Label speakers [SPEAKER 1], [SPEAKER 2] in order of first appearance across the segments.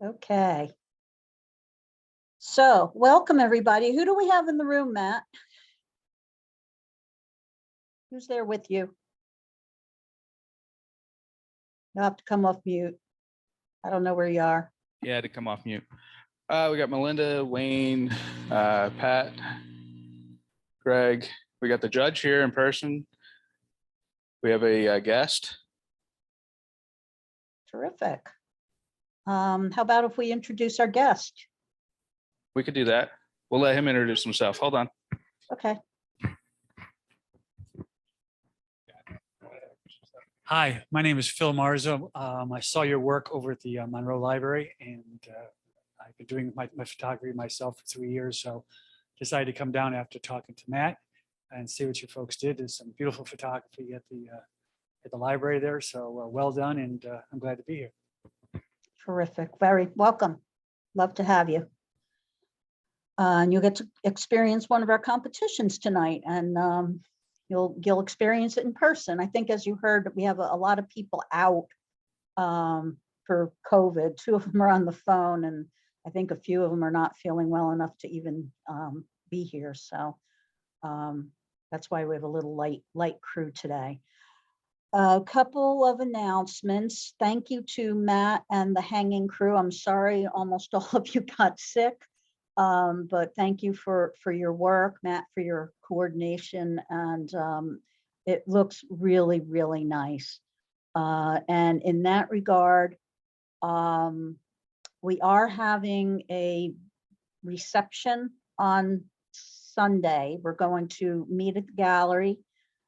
[SPEAKER 1] Okay. So welcome, everybody. Who do we have in the room, Matt? Who's there with you? You'll have to come off mute. I don't know where you are.
[SPEAKER 2] Yeah, to come off mute. We got Melinda, Wayne, Pat, Greg. We got the judge here in person. We have a guest.
[SPEAKER 1] Terrific. How about if we introduce our guest?
[SPEAKER 2] We could do that. We'll let him introduce himself. Hold on.
[SPEAKER 1] Okay.
[SPEAKER 3] Hi, my name is Phil Marzo. I saw your work over at the Monroe Library, and I've been doing my photography myself for 3 years. So decided to come down after talking to Matt and see what you folks did. There's some beautiful photography at the library there. So well done, and I'm glad to be here.
[SPEAKER 1] Terrific. Very welcome. Love to have you. And you'll get to experience one of our competitions tonight, and you'll experience it in person. I think, as you heard, we have a lot of people out for COVID. 2 of them are on the phone, and I think a few of them are not feeling well enough to even be here. So that's why we have a little light crew today. A couple of announcements. Thank you to Matt and the hanging crew. I'm sorry almost all of you got sick, but thank you for your work, Matt, for your coordination, and it looks really, really nice. And in that regard, we are having a reception on Sunday. We're going to meet at the gallery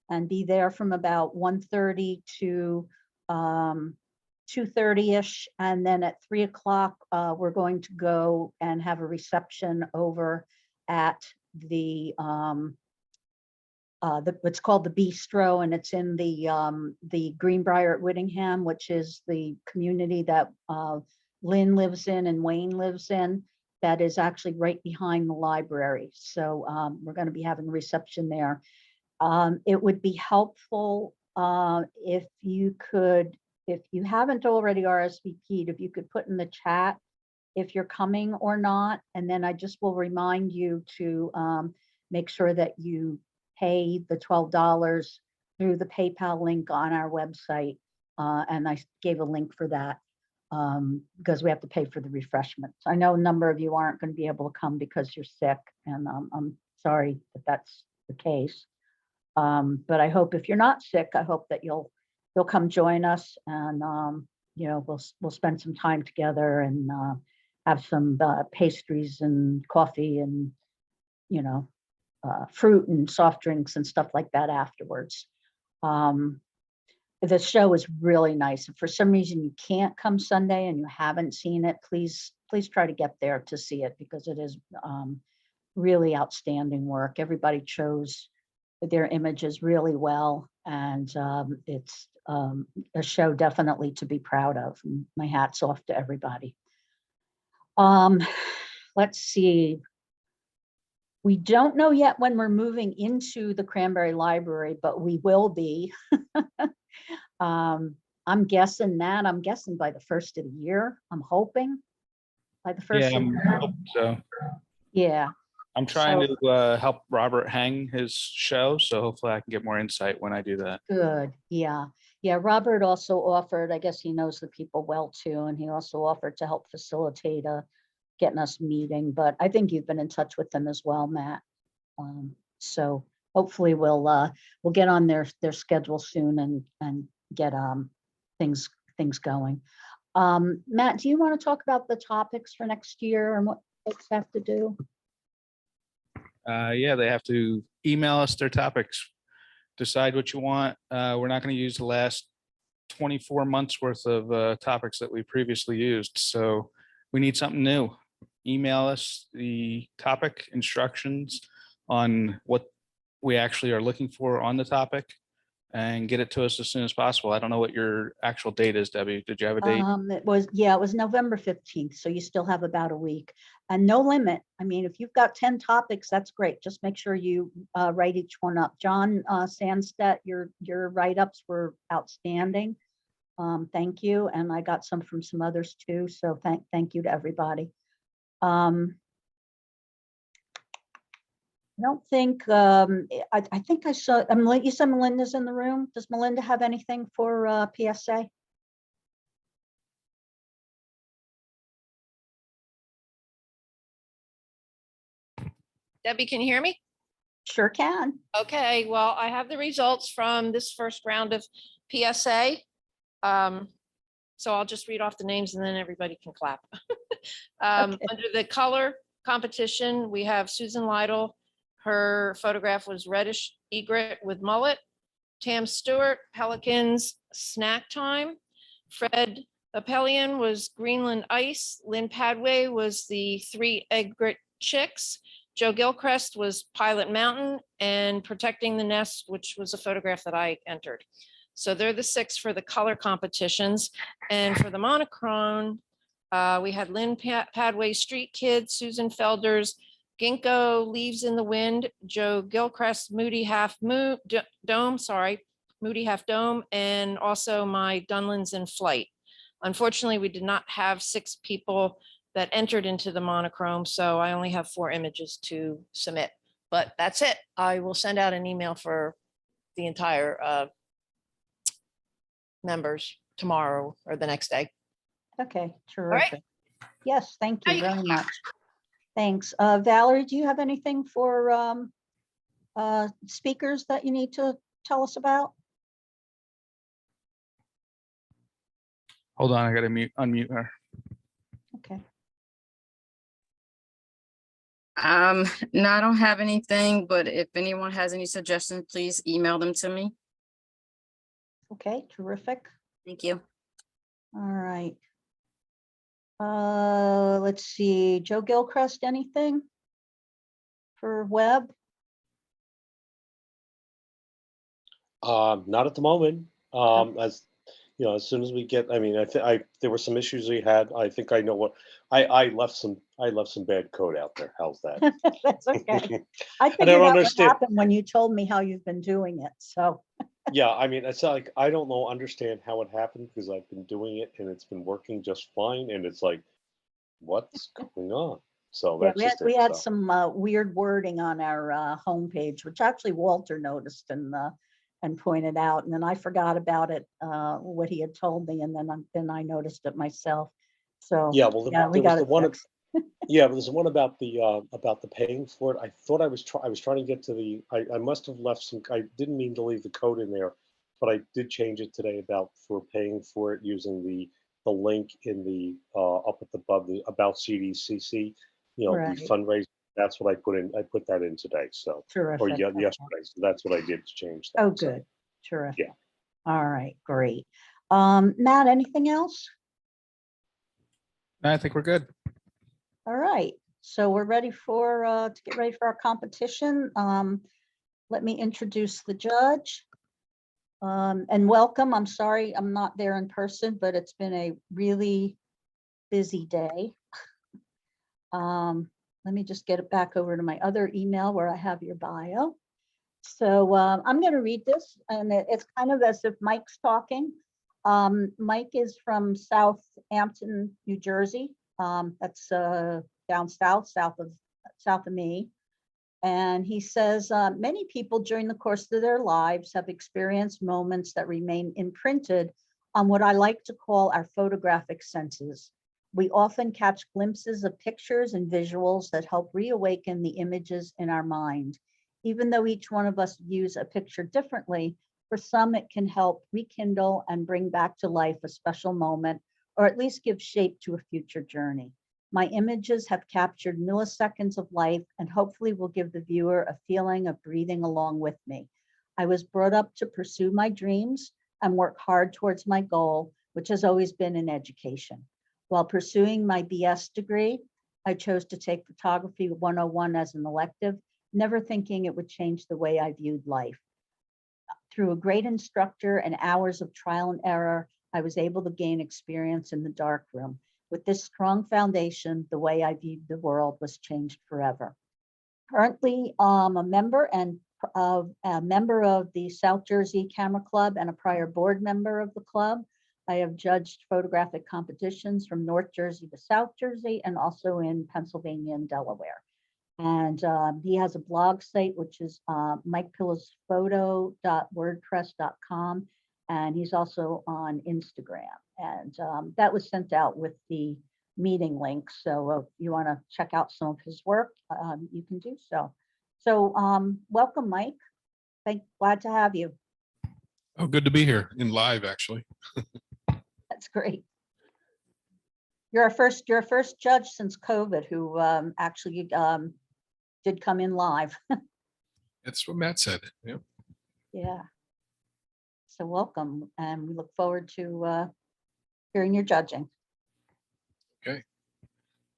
[SPEAKER 1] and be there from about 1:30 to 2:30ish, and then at 3 o'clock we're going to go and have a reception over at the what's called the Bistro, and it's in the Greenbrier at Whittingham, which is the community that Lynn lives in and Wayne lives in. That is actually right behind the library. So we're going to be having a reception there. It would be helpful if you could, if you haven't already RSVP'd, if you could put in the chat if you're coming or not, and then I just will remind you to make sure that you pay the $12 through the PayPal link on our website, and I gave a link for that because we have to pay for the refreshments. I know a number of you aren't going to be able to come because you're sick, and I'm sorry that that's the case. But I hope if you're not sick, I hope that you'll come join us, and you know, we'll spend some time together and have some pastries and coffee and, you know, fruit and soft drinks and stuff like that afterwards. The show is really nice. If for some reason you can't come Sunday and you haven't seen it, please try to get there to see it, because it is really outstanding work. Everybody chose their images really well, and it's a show definitely to be proud of. And my hat's off to everybody. Let's see. We don't know yet when we're moving into the Cranbury Library, but we will be. I'm guessing by the first of the year. I'm hoping by the first of the year.
[SPEAKER 2] So
[SPEAKER 1] Yeah.
[SPEAKER 2] I'm trying to help Robert hang his show, so hopefully I can get more insight when I do that.
[SPEAKER 1] Good. Yeah. Yeah. Robert also offered, I guess he knows the people well too, and he also offered to help facilitate getting us meeting, but I think you've been in touch with them as well, Matt. So hopefully we'll get on their schedule soon and get things going. Matt, do you want to talk about the topics for next year and what folks have to do?
[SPEAKER 2] Yeah, they have to email us their topics, decide what you want. We're not going to use the last 24 months worth of topics that we previously used, so we need something new. Email us the topic instructions on what we actually are looking for on the topic and get it to us as soon as possible. I don't know what your actual date is, Debbie. Did you have a date?
[SPEAKER 1] It was November 15th. So you still have about a week, and no limit. I mean, if you've got 10 topics, that's great. Just make sure you write each one up. John Sandstedt, your write-ups were outstanding. Thank you. And I got some from some others too. So thank you to everybody. I don't think, I think I saw, you said Melinda's in the room. Does Melinda have anything for PSA?
[SPEAKER 4] Debbie, can you hear me?
[SPEAKER 1] Sure can.
[SPEAKER 4] Okay, well, I have the results from this first round of PSA. So I'll just read off the names and then everybody can clap.
[SPEAKER 1] Okay.
[SPEAKER 4] Under the color competition, we have Susan Lytle. Her photograph was reddish egret with mullet. Tam Stewart, Pelicans, Snack Time. Fred Apellion was Greenland Ice. Lynn Padway was the 3 egret chicks. Joe Gilchrist was Pilot Mountain, and Protecting the Nest, which was a photograph that I entered. So they're the 6 for the color competitions. And for the monochrome, we had Lynn Padway, Street Kids, Susan Felders, Ginkgo, Leaves in the Wind, Joe Gilchrist, Moody Half Dome, Moody Half Dome, and also my Dunlands in Flight. Unfortunately, we did not have 6 people that entered into the monochrome, so I only have 4 images to submit. But that's it. I will send out an email for the entire members tomorrow or the next day.
[SPEAKER 1] Okay, terrific. Yes, thank you
[SPEAKER 4] Hi.
[SPEAKER 1] very much. Thanks. Valerie, do you have anything for speakers that you need to tell us about?
[SPEAKER 2] Hold on, I gotta unmute her.
[SPEAKER 1] Okay.
[SPEAKER 5] No, I don't have anything, but if anyone has any suggestions, please email them to me.
[SPEAKER 1] Okay, terrific.
[SPEAKER 5] Thank you.
[SPEAKER 1] All right. Let's see, Joe Gilchrist, anything for web?
[SPEAKER 6] Not at the moment. As you know, as soon as we get, I mean, there were some issues we had. I think I know what I left some bad code out there. How's that?
[SPEAKER 1] That's okay. I
[SPEAKER 6] I
[SPEAKER 1] figured
[SPEAKER 6] don't
[SPEAKER 1] out what
[SPEAKER 6] understand.
[SPEAKER 1] happened when you told me how you've been doing it. So,
[SPEAKER 6] Yeah, I mean, it's like I don't understand how it happened because I've been doing it and it's been working just fine. And it's like, what's going on? So
[SPEAKER 1] yeah,
[SPEAKER 6] that's just
[SPEAKER 1] we
[SPEAKER 6] it.
[SPEAKER 1] had
[SPEAKER 6] So.
[SPEAKER 1] some weird wording on our homepage, which actually Walter noticed and pointed out. And then I forgot about it, what he had told me, and then I noticed it myself. So
[SPEAKER 6] Yeah, well,
[SPEAKER 1] yeah, we
[SPEAKER 6] there was
[SPEAKER 1] got
[SPEAKER 6] the
[SPEAKER 1] it
[SPEAKER 6] one.
[SPEAKER 1] fixed.
[SPEAKER 6] Yeah, but there's one about the paying for it. I thought I was trying to get to the. I must have left some. I didn't mean to leave the code in there, but I did change it today about for paying for it using the link in the up above the about CDCC. You know,
[SPEAKER 1] Right.
[SPEAKER 6] the fundraiser. That's what I put in. I put that in today. So or
[SPEAKER 1] Terrific. Okay.
[SPEAKER 6] yesterday. So that's what I did to change that.
[SPEAKER 1] Oh,
[SPEAKER 6] So,
[SPEAKER 1] good. Terrific.
[SPEAKER 6] yeah.
[SPEAKER 1] All right, great. Matt, anything else?
[SPEAKER 2] I think we're good.
[SPEAKER 1] All right, so we're ready for to get ready for our competition. Let me introduce the judge. And welcome. I'm sorry I'm not there in person, but it's been a really busy day. Let me just get it back over to my other email where I have your bio. So I'm going to read this, and it's kind of as if Mike's talking. Mike is from Southampton, New Jersey. That's down south of me. And he says, many people during the course of their lives have experienced moments that remain imprinted on what I like to call our photographic senses. We often catch glimpses of pictures and visuals that help reawaken the images in our mind. Even though each one of us views a picture differently, for some it can help rekindle and bring back to life a special moment, or at least give shape to a future journey. My images have captured milliseconds of life and hopefully will give the viewer a feeling of breathing along with me. I was brought up to pursue my dreams and work hard towards my goal, which has always been in education. While pursuing my BS degree, I chose to take Photography 101 as an elective, never thinking it would change the way I viewed life. Through a great instructor and hours of trial and error, I was able to gain experience in the darkroom. With this strong foundation, the way I viewed the world was changed forever. Currently, I'm a member of the South Jersey Camera Club and a prior board member of the club. I have judged photographic competitions from North Jersey to South Jersey and also in Pennsylvania and Delaware. And he has a blog site, which is mikepillowsphoto.wordpress.com. And he's also on Instagram. And that was sent out with the meeting link. So if you want to check out some of his work, you can do so. So welcome, Mike. Glad to have you.
[SPEAKER 7] Oh, good to be here in live, actually.
[SPEAKER 1] That's great. You're our first judge since COVID who actually did come in live.
[SPEAKER 7] That's what Matt said. Yep.
[SPEAKER 1] Yeah. So welcome, and we look forward to hearing your judging.
[SPEAKER 7] Okay.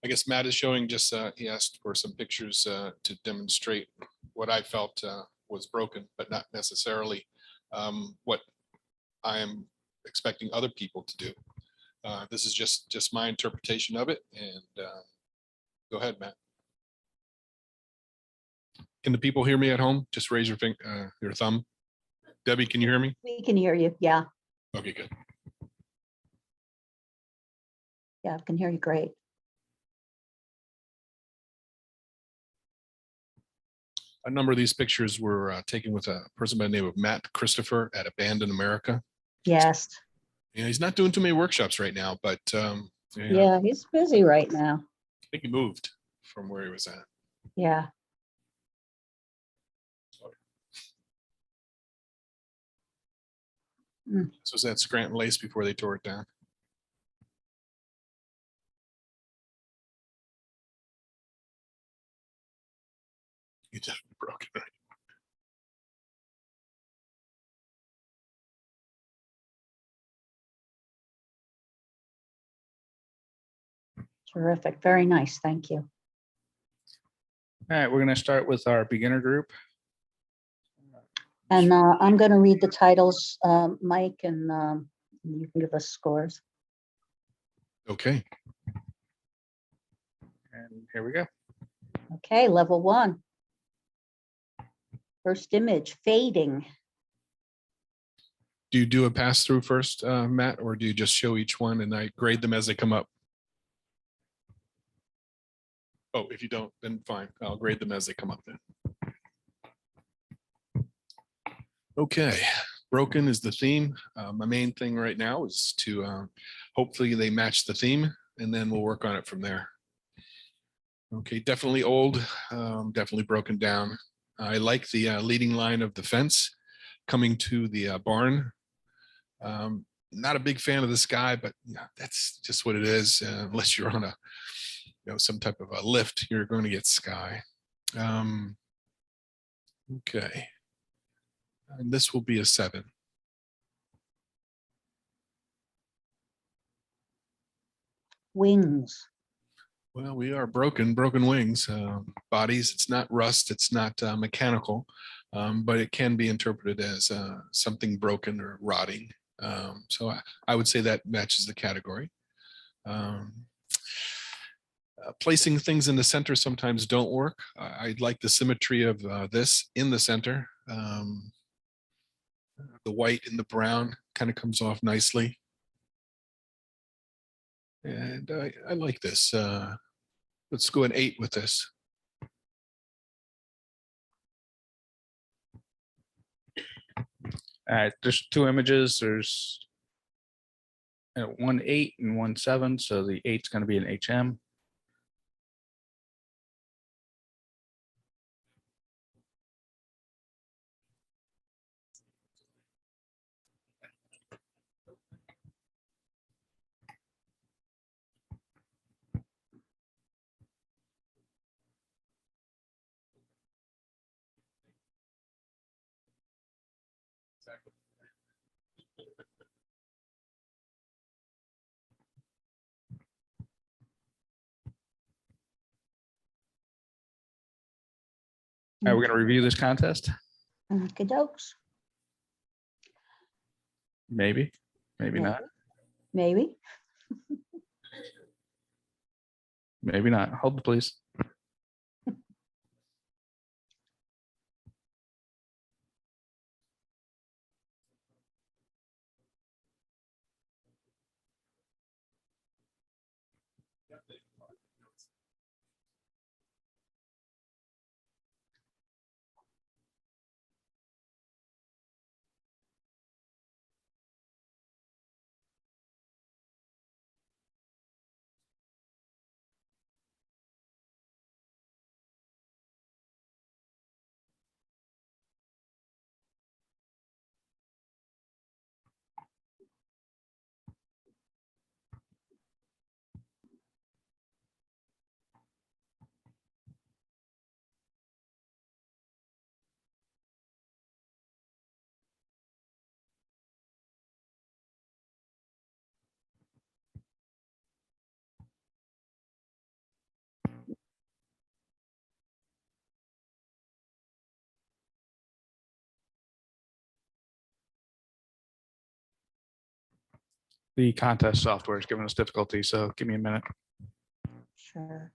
[SPEAKER 7] I guess Matt is showing just, he asked for some pictures to demonstrate what I felt was broken, but not necessarily what I am expecting other people to do. This is just my interpretation of it. And go ahead, Matt. Can the people hear me at home? Just raise your finger, your thumb. Debbie, can you hear me?
[SPEAKER 1] We can hear you. Yeah.
[SPEAKER 7] Okay, good.
[SPEAKER 1] Yeah, I can hear you great.
[SPEAKER 7] A number of these pictures were taken with a person by the name of Matt Christopher at Abandon America.
[SPEAKER 1] Yes.
[SPEAKER 7] You know, he's not doing too many workshops right now, but
[SPEAKER 1] Yeah, he's busy right now.
[SPEAKER 7] I think he moved from where he was at.
[SPEAKER 1] Yeah.
[SPEAKER 7] So was that Scranton Lace before they tore it down? You just broke it, right?
[SPEAKER 1] Terrific. Very nice. Thank you.
[SPEAKER 2] All right, we're going to start with our beginner group.
[SPEAKER 1] And I'm going to read the titles, Mike, and you can give us scores.
[SPEAKER 7] Okay.
[SPEAKER 2] And here we go.
[SPEAKER 1] Okay, level 1. First image, fading.
[SPEAKER 7] Do you do a pass through first, Matt, or do you just show each one and I grade them as they come up? Oh, if you don't, then fine. I'll grade them as they come up then. Okay, broken is the theme. My main thing right now is to hopefully they match the theme and then we'll work on it from there. Okay, definitely old, definitely broken down. I like the leading line of the fence coming to the barn. Not a big fan of the sky, but yeah, that's just what it is. Unless you're on a, some type of a lift, you're going to get sky. Okay. And this will be a 7.
[SPEAKER 1] Wings.
[SPEAKER 7] Well, we are broken wings, bodies. It's not rust. It's not mechanical, but it can be interpreted as something broken or rotting. So I would say that matches the category. Placing things in the center sometimes don't work. I like the symmetry of this in the center. The white and the brown kind of comes off nicely. And I like this. Let's go an 8 with this.
[SPEAKER 2] All right, there's 2 images. There's one 8 and one 7. So the 8's going to be an HM. All right, we're going to review this contest.
[SPEAKER 1] Okey dokes.
[SPEAKER 2] Maybe, maybe not.
[SPEAKER 1] Maybe.
[SPEAKER 2] Maybe not. Hold please. The contest software is giving us difficulty, so give me a minute.
[SPEAKER 1] Sure.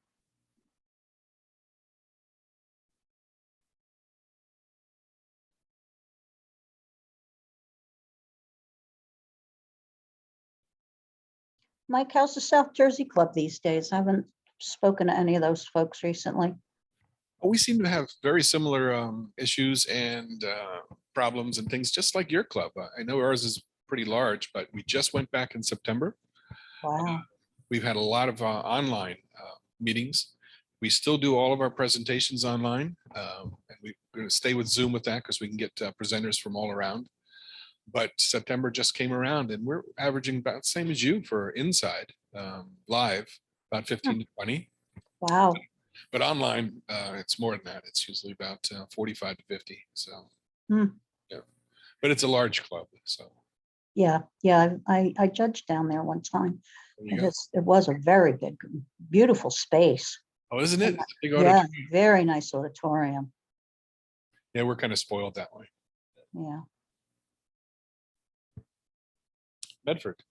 [SPEAKER 1] Mike, how's the South Jersey Club these days? I haven't spoken to any of those folks recently.
[SPEAKER 7] We seem to have very similar issues and problems and things, just like your club. I know ours is pretty large, but we just went back in September.
[SPEAKER 1] Wow.
[SPEAKER 7] We've had a lot of online meetings. We still do all of our presentations online. And we're going to stay with Zoom with that because we can get presenters from all around. But September just came around and we're averaging about the same as you for inside live, about 15 to 20.
[SPEAKER 1] Wow.
[SPEAKER 7] But online, it's more than that. It's usually about 45 to 50. So,
[SPEAKER 1] Hmm.
[SPEAKER 7] yeah, but it's a large club. So
[SPEAKER 1] Yeah, I judged down there one time.
[SPEAKER 7] there you go.
[SPEAKER 1] It was a very big, beautiful space.
[SPEAKER 7] Oh, isn't it? It's a big
[SPEAKER 1] Yeah,
[SPEAKER 7] auditorium.
[SPEAKER 1] very nice auditorium.
[SPEAKER 7] Yeah, we're kind of spoiled that way.
[SPEAKER 1] Yeah.
[SPEAKER 7] Bedford.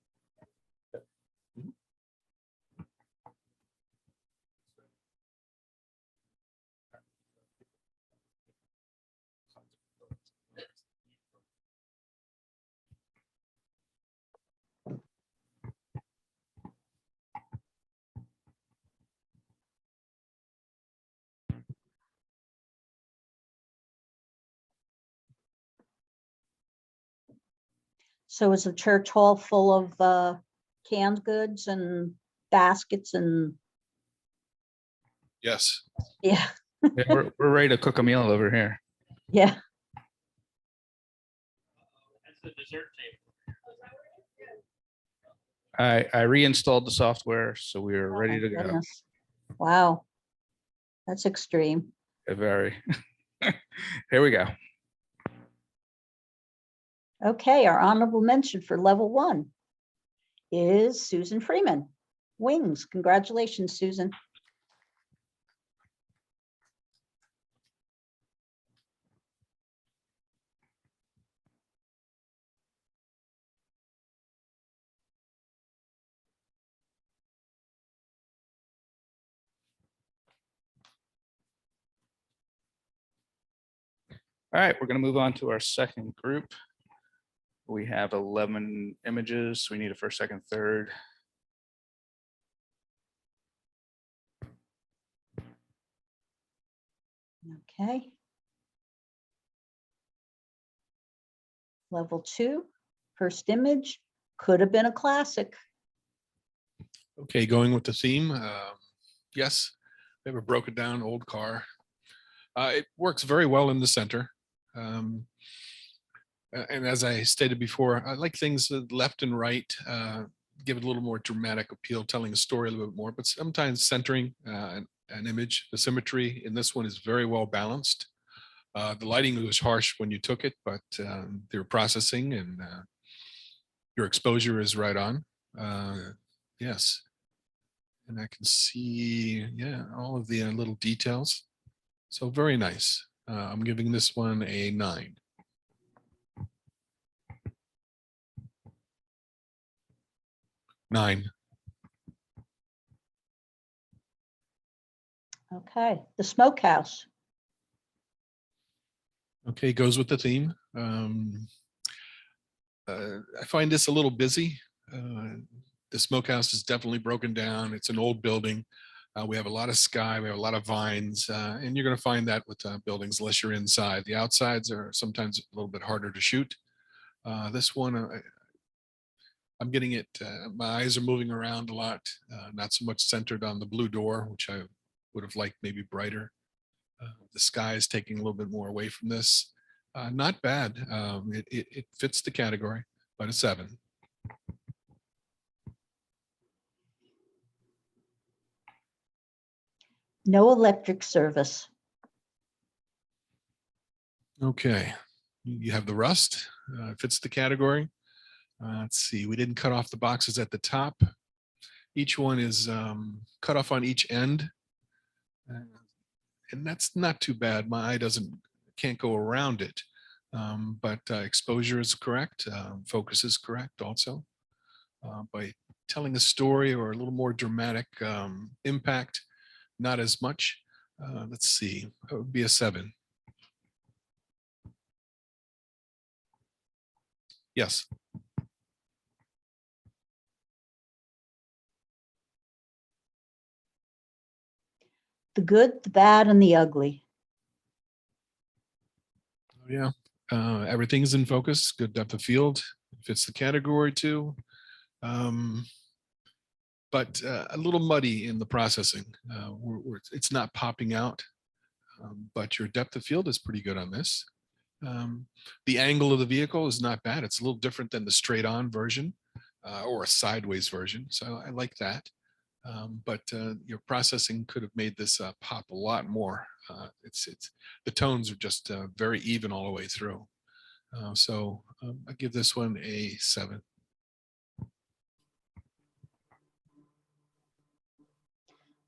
[SPEAKER 1] So is the church hall full of canned goods and baskets and,
[SPEAKER 7] Yes.
[SPEAKER 1] yeah,
[SPEAKER 2] Yeah, we're ready to cook a meal over here.
[SPEAKER 1] yeah.
[SPEAKER 2] I reinstalled the software, so we are
[SPEAKER 1] Oh
[SPEAKER 2] ready
[SPEAKER 1] my
[SPEAKER 2] to go.
[SPEAKER 1] goodness. Wow. That's extreme.
[SPEAKER 2] Very. Here we go.
[SPEAKER 1] Okay, our honorable mention for level 1 is Susan Freeman. Wings, congratulations, Susan.
[SPEAKER 2] All right, we're going to move on to our second group. We have 11 images. We need a first, second, third.
[SPEAKER 1] Okay. Level 2, first image, could have been a classic.
[SPEAKER 7] Okay, going with the theme. Yes, we have a broken down old car. It works very well in the center. And as I stated before, I like things left and right, give it a little more dramatic appeal, telling a story a little bit more, but sometimes centering an image. The symmetry in this one is very well balanced. The lighting was harsh when you took it, but your processing and your exposure is right on. Yes. And I can see, yeah, all of the little details. So very nice. I'm giving this one a 9. Nine.
[SPEAKER 1] Okay, the smokehouse.
[SPEAKER 7] Okay, goes with the theme. I find this a little busy. The smokehouse is definitely broken down. It's an old building. We have a lot of sky, we have a lot of vines, and you're going to find that with buildings unless you're inside. The outsides are sometimes a little bit harder to shoot. This one, I'm getting it, my eyes are moving around a lot, not so much centered on the blue door, which I would have liked maybe brighter. The sky is taking a little bit more away from this. Not bad. It fits the category, but a 7.
[SPEAKER 1] No electric service.
[SPEAKER 7] Okay, you have the rust, fits the category. Let's see, we didn't cut off the boxes at the top. Each one is cut off on each end. And that's not too bad. My eye can't go around it. But exposure is correct. Focus is correct also. by telling a story or a little more dramatic impact, not as much. Let's see, that would be a 7. Yes.
[SPEAKER 1] The good, the bad, and the ugly.
[SPEAKER 7] Yeah. Everything's in focus, good depth of field, fits the category too. But a little muddy in the processing. It's not popping out, but your depth of field is pretty good on this. The angle of the vehicle is not bad. It's a little different than the straight on version or a sideways version. So I like that. But your processing could have made this pop a lot more. It's the tones are just very even all the way through. So I give this one a 7.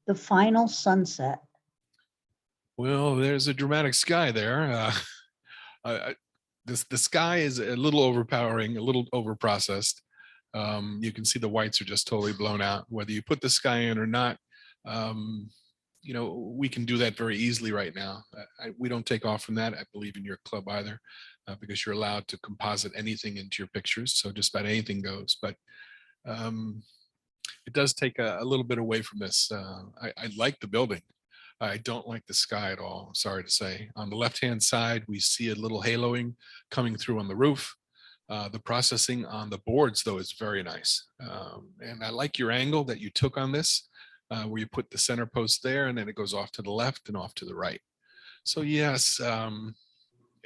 [SPEAKER 1] The final sunset.
[SPEAKER 7] Well, there's a dramatic sky there. The sky is a little overpowering, a little overprocessed. You can see the whites are just totally blown out. Whether you put the sky in or not, you know, we can do that very easily right now. We don't take off from that. I believe in your club either, because you're allowed to composite anything into your pictures. So just about anything goes. But it does take a little bit away from this. I like the building. I don't like the sky at all, sorry to say. On the left-hand side, we see a little haloing coming through on the roof. The processing on the boards, though, is very nice. And I like your angle that you took on this, where you put the center post there, and then it goes off to the left and off to the right. So yes, yeah,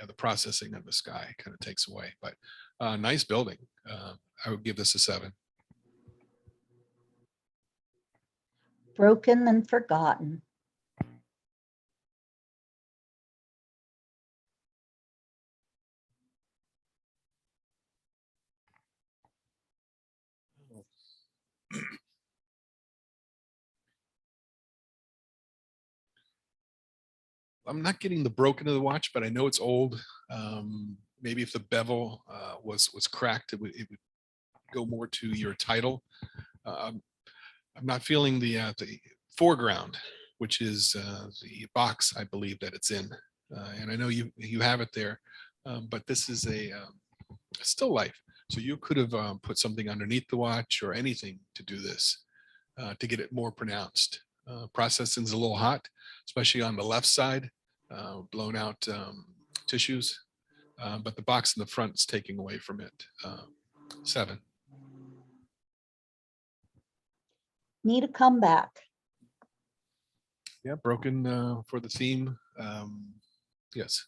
[SPEAKER 7] the processing of the sky kind of takes away, but nice building. I would give this a 7.
[SPEAKER 1] Broken and forgotten.
[SPEAKER 7] I'm not getting the broken of the watch, but I know it's old. Maybe if the bevel was cracked, it would go more to your title. I'm not feeling the foreground, which is the box I believe that it's in, and I know you have it there, but this is a still life. So you could have put something underneath the watch or anything to do this to get it more pronounced. Processing's a little hot, especially on the left side, blown out tissues, but the box in the front is taking away from it. 7.
[SPEAKER 1] Need a comeback.
[SPEAKER 7] Yeah, broken for the theme. Yes.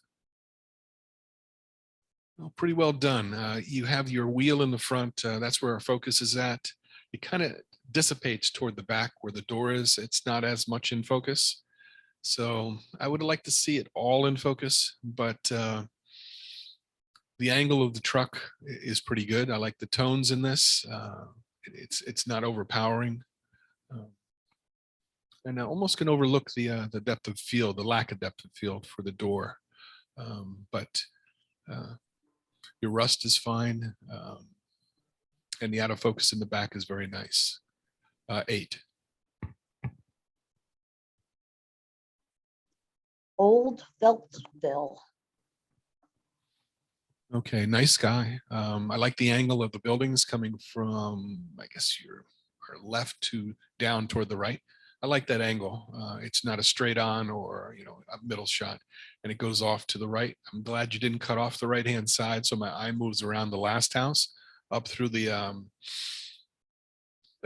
[SPEAKER 7] Well, pretty well done. You have your wheel in the front. That's where our focus is at. It kind of dissipates toward the back where the door is. It's not as much in focus. So I would like to see it all in focus, but the angle of the truck is pretty good. I like the tones in this. It's not overpowering. And I almost can overlook the depth of field, the lack of depth of field for the door. But your rust is fine. And the out of focus in the back is very nice. 8.
[SPEAKER 1] Old Feltville.
[SPEAKER 7] Okay, nice sky. I like the angle of the buildings coming from, I guess, your left to down toward the right. I like that angle. It's not a straight on or, you know, a middle shot, and it goes off to the right. I'm glad you didn't cut off the right-hand side, so my eye moves around the last house up through the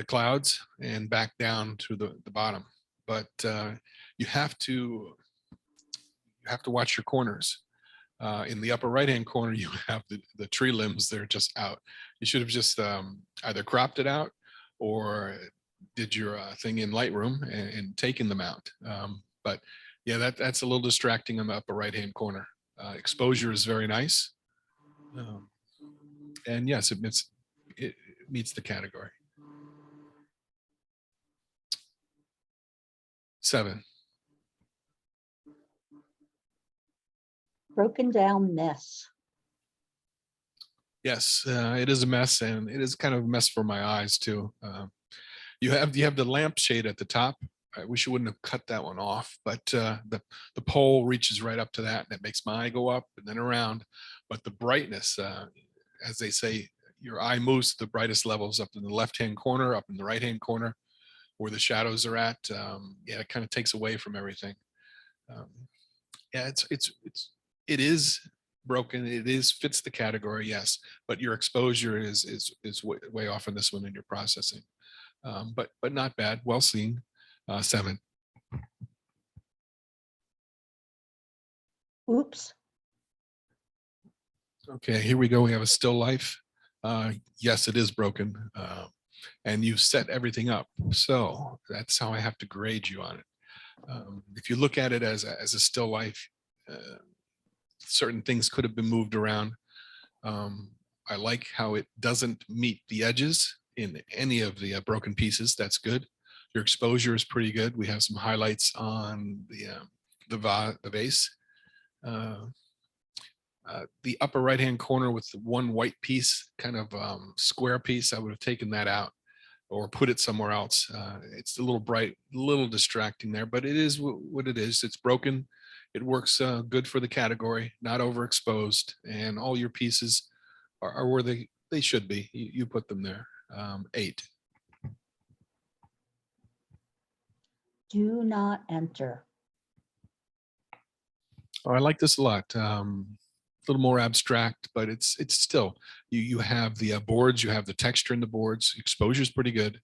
[SPEAKER 7] clouds and back down to the bottom. But you have to watch your corners. In the upper right-hand corner, you have the tree limbs. They're just out. You should have just either cropped it out or did your thing in Lightroom and taken them out. But yeah, that's a little distracting on the upper right-hand corner. Exposure is very nice. And yes, it meets the category. 7.
[SPEAKER 1] Broken down mess.
[SPEAKER 7] Yes, it is a mess, and it is kind of a mess for my eyes too. You have the lampshade at the top. I wish you wouldn't have cut that one off, but the pole reaches right up to that, and it makes my eye go up and then around. But the brightness, as they say, your eye moves to the brightest levels up in the left-hand corner, up in the right-hand corner, where the shadows are at. Yeah, it kind of takes away from everything. Um, yeah, it is broken. It is fits the category, yes, but your exposure is way off on this one in your processing. But not bad. Well seen. 7.
[SPEAKER 1] Oops.
[SPEAKER 7] Okay, here we go. We have a still life. Yes, it is broken. And you've set everything up. So that's how I have to grade you on it. If you look at it as a still life, certain things could have been moved around. I like how it doesn't meet the edges in any of the broken pieces. That's good. Your exposure is pretty good. We have some highlights on the vase. The upper right hand corner with the one white piece, kind of square piece, I would have taken that out or put it somewhere else. It's a little bright, a little distracting there, but it is what it is. It's broken. It works good for the category, not overexposed, and all your pieces are where they should be. You put them there. 8.
[SPEAKER 1] Do not enter.
[SPEAKER 7] Oh, I like this a lot. A little more abstract, but it's still you have the boards, you have the texture in the boards. Exposure is pretty good.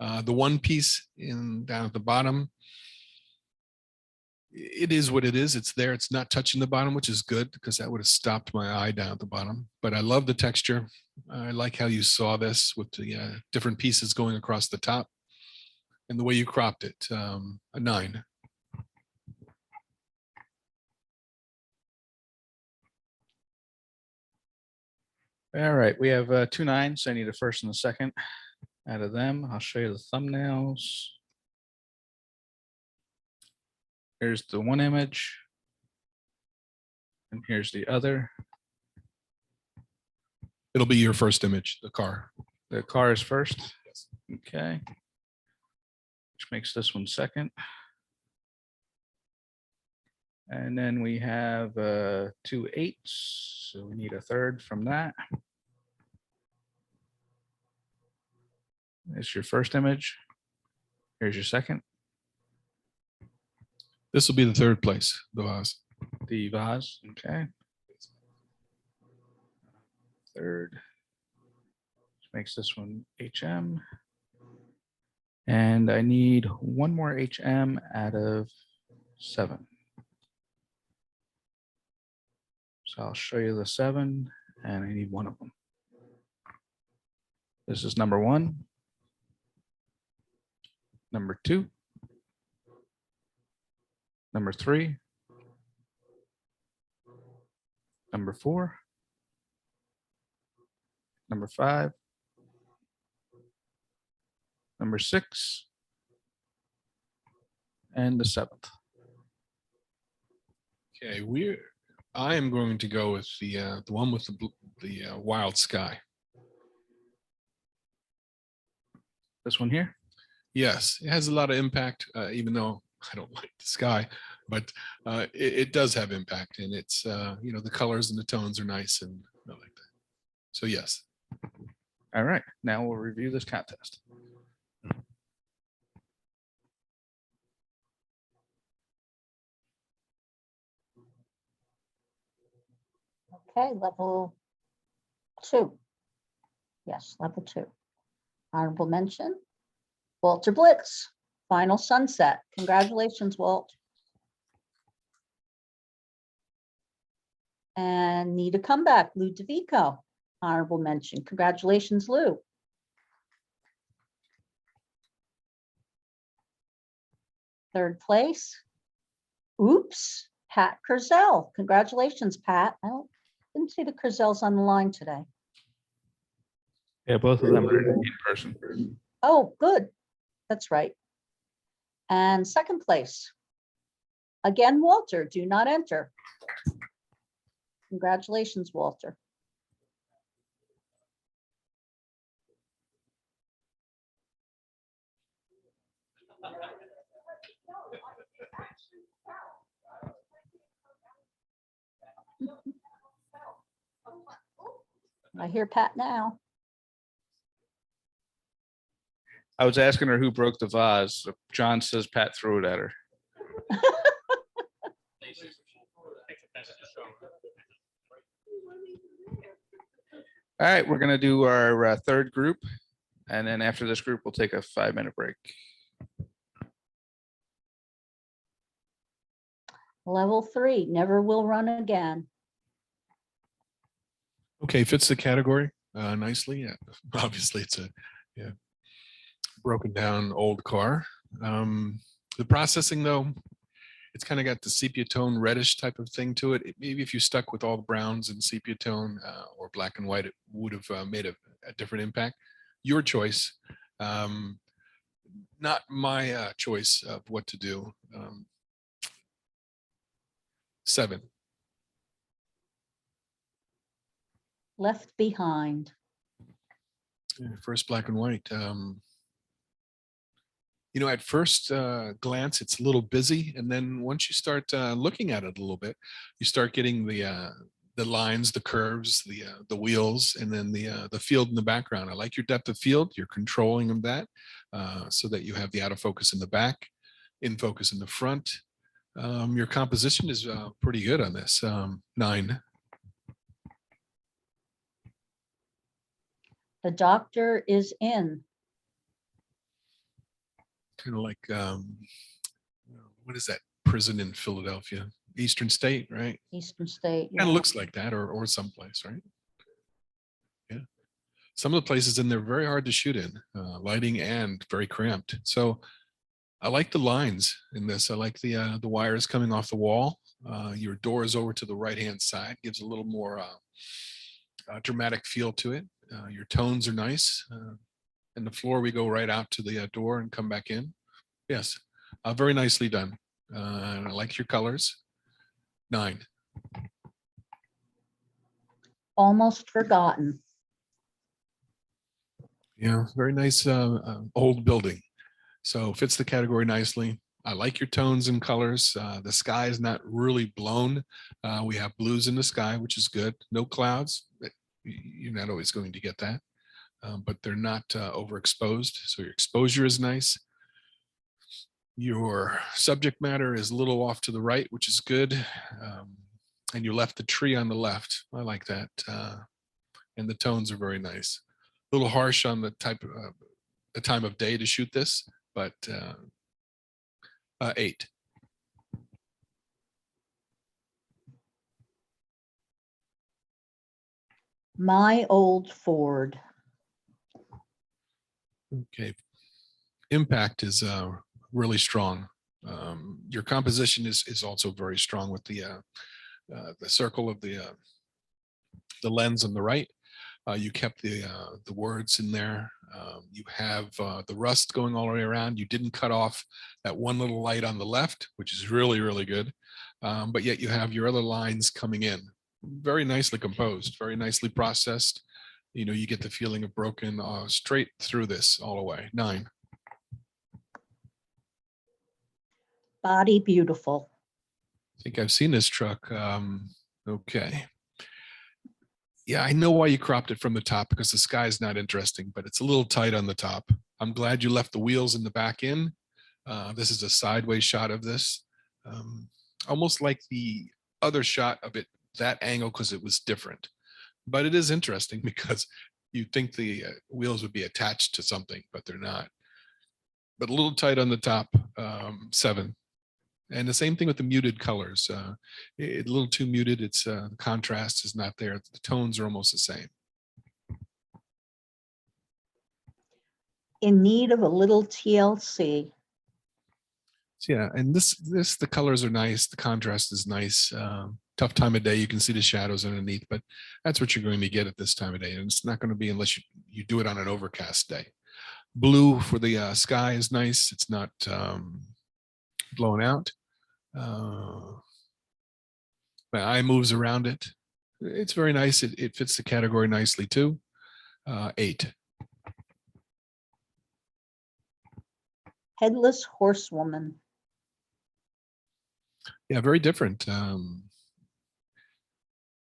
[SPEAKER 7] The one piece down at the bottom, it is what it is. It's there. It's not touching the bottom, which is good because that would have stopped my eye down at the bottom. But I love the texture. I like how you saw this with the different pieces going across the top and the way you cropped it. A 9.
[SPEAKER 2] All right, we have 2 9s. I need a first and a second out of them. I'll show you the thumbnails. Here's the one image. And here's the other.
[SPEAKER 7] It'll be your first image, the car.
[SPEAKER 2] The car is first. Okay. Which makes this one second. And then we have 2 8s. So we need a third from that. It's your first image. Here's your second.
[SPEAKER 7] This will be the third place, the vase.
[SPEAKER 2] The vase. Okay. Third. Which makes this one HM. And I need one more HM out of 7. So I'll show you the 7, and I need one of them. This is number 1. Number 2. Number 3. Number 4. Number 5. Number 6. And the 7th.
[SPEAKER 7] Okay, I am going to go with the one with the wild sky.
[SPEAKER 2] This one here.
[SPEAKER 7] Yes, it has a lot of impact, even though I don't like the sky, but it does have impact, and it's the colors and the tones are nice and I like that. So yes.
[SPEAKER 2] All right, now we'll review this contest.
[SPEAKER 1] Okay, level 2. Yes, level 2. Honorable mention, Walter Blitz, Final Sunset. Congratulations, Walt. And need a comeback, Lou DeVico. Honorable mention. Congratulations, Lou. Third place. Oops, Pat Curzel. Congratulations, Pat. I didn't see the Curzels on the line today.
[SPEAKER 2] Yeah, both of them are in person.
[SPEAKER 1] Oh, good. That's right. And second place. Again, Walter, do not enter. Congratulations, Walter. I hear Pat now.
[SPEAKER 2] I was asking her who broke the vase. John says Pat threw it at her. All right, we're gonna do our third group. And then after this group, we'll take a 5-minute break.
[SPEAKER 1] Level 3, never will run again.
[SPEAKER 7] Okay, fits the category nicely. Yeah, obviously it's a broken down old car. The processing though, it's kind of got the sepia tone reddish type of thing to it. Maybe if you stuck with all the browns and sepia tone or black and white, it would have made a different impact. Your choice. Not my choice of what to do. 7.
[SPEAKER 1] Left behind.
[SPEAKER 7] First black and white. You know, at first glance, it's a little busy, and then once you start looking at it a little bit, you start getting the lines, the curves, the wheels, and then the field in the background. I like your depth of field. You're controlling of that so that you have the out of focus in the back, in focus in the front. Your composition is pretty good on this. 9.
[SPEAKER 1] The doctor is in.
[SPEAKER 7] Kind of like what is that prison in Philadelphia? Eastern State, right?
[SPEAKER 1] Eastern State.
[SPEAKER 7] Kind
[SPEAKER 1] yeah.
[SPEAKER 7] of looks like that, or someplace, right? Yeah. Some of the places in there very hard to shoot in, lighting and very cramped. So I like the lines in this. I like the wires coming off the wall. Your door is over to the right-hand side, gives a little more dramatic feel to it. Your tones are nice. And the floor, we go right out to the door and come back in. Yes, very nicely done. I like your colors. 9.
[SPEAKER 1] Almost forgotten.
[SPEAKER 7] Yeah, very nice old building. So fits the category nicely. I like your tones and colors. The sky is not really blown. We have blues in the sky, which is good. No clouds. You're not always going to get that, but they're not overexposed. So your exposure is nice. Your subject matter is a little off to the right, which is good. And you left the tree on the left. I like that. And the tones are very nice. A little harsh on the the time of day to shoot this, but 8.
[SPEAKER 1] My old Ford.
[SPEAKER 7] Okay. Impact is really strong. Your composition is also very strong with the circle of the lens on the right. You kept the words in there. You have the rust going all the way around. You didn't cut off that one little light on the left, which is really, really good. But yet you have your other lines coming in. Very nicely composed, very nicely processed. You know, you get the feeling of broken straight through this all the way. 9.
[SPEAKER 1] Body beautiful.
[SPEAKER 7] I think I've seen this truck. Okay. Yeah, I know why you cropped it from the top, because the sky is not interesting, but it's a little tight on the top. I'm glad you left the wheels in the back in. This is a sideways shot of this. Almost like the other shot of it, that angle, because it was different. But it is interesting because you think the wheels would be attached to something, but they're not. But a little tight on the top. 7. And the same thing with the muted colors. A little too muted. It's the contrast is not there. The tones are almost the same.
[SPEAKER 1] In need of a little TLC.
[SPEAKER 7] So yeah, and the colors are nice. The contrast is nice. Tough time of day. You can see the shadows underneath, but that's what you're going to get at this time of day. And it's not going to be unless you do it on an overcast day. Blue for the sky is nice. It's not blown out. My eye moves around it. It's very nice. It fits the category nicely too. 8.
[SPEAKER 1] Headless horsewoman.
[SPEAKER 7] Yeah, very different.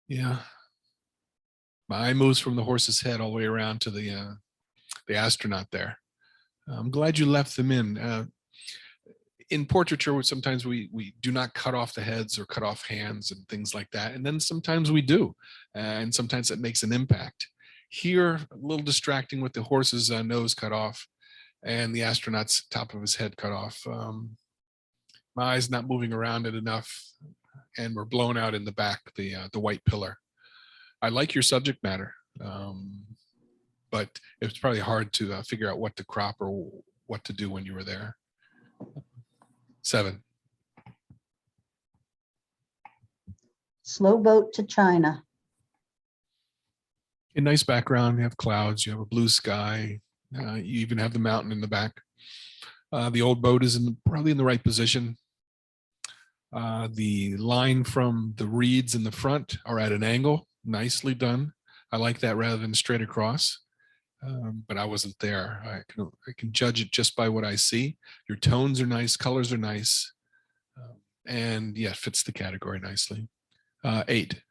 [SPEAKER 7] Yeah. My eye moves from the horse's head all the way around to the astronaut there. I'm glad you left them in portraiture, sometimes we do not cut off the heads or cut off hands and things like that. And then sometimes we do. And sometimes it makes an impact. Here, a little distracting with the horse's nose cut off and the astronaut's top of his head cut off. My eye's not moving around it enough. And we're blown out in the back, the white pillar. I like your subject matter. But it's probably hard to figure out what to crop or what to do when you were there. 7.
[SPEAKER 1] Slow boat to China.
[SPEAKER 7] A nice background. You have clouds, you have a blue sky. You even have the mountain in the back. The old boat is probably in the right position. The line from the reeds in the front are at an angle. Nicely done. I like that rather than straight across. But I wasn't there. I can judge it just by what I see. Your tones are nice, colors are nice. And yeah, it fits the category nicely. 8.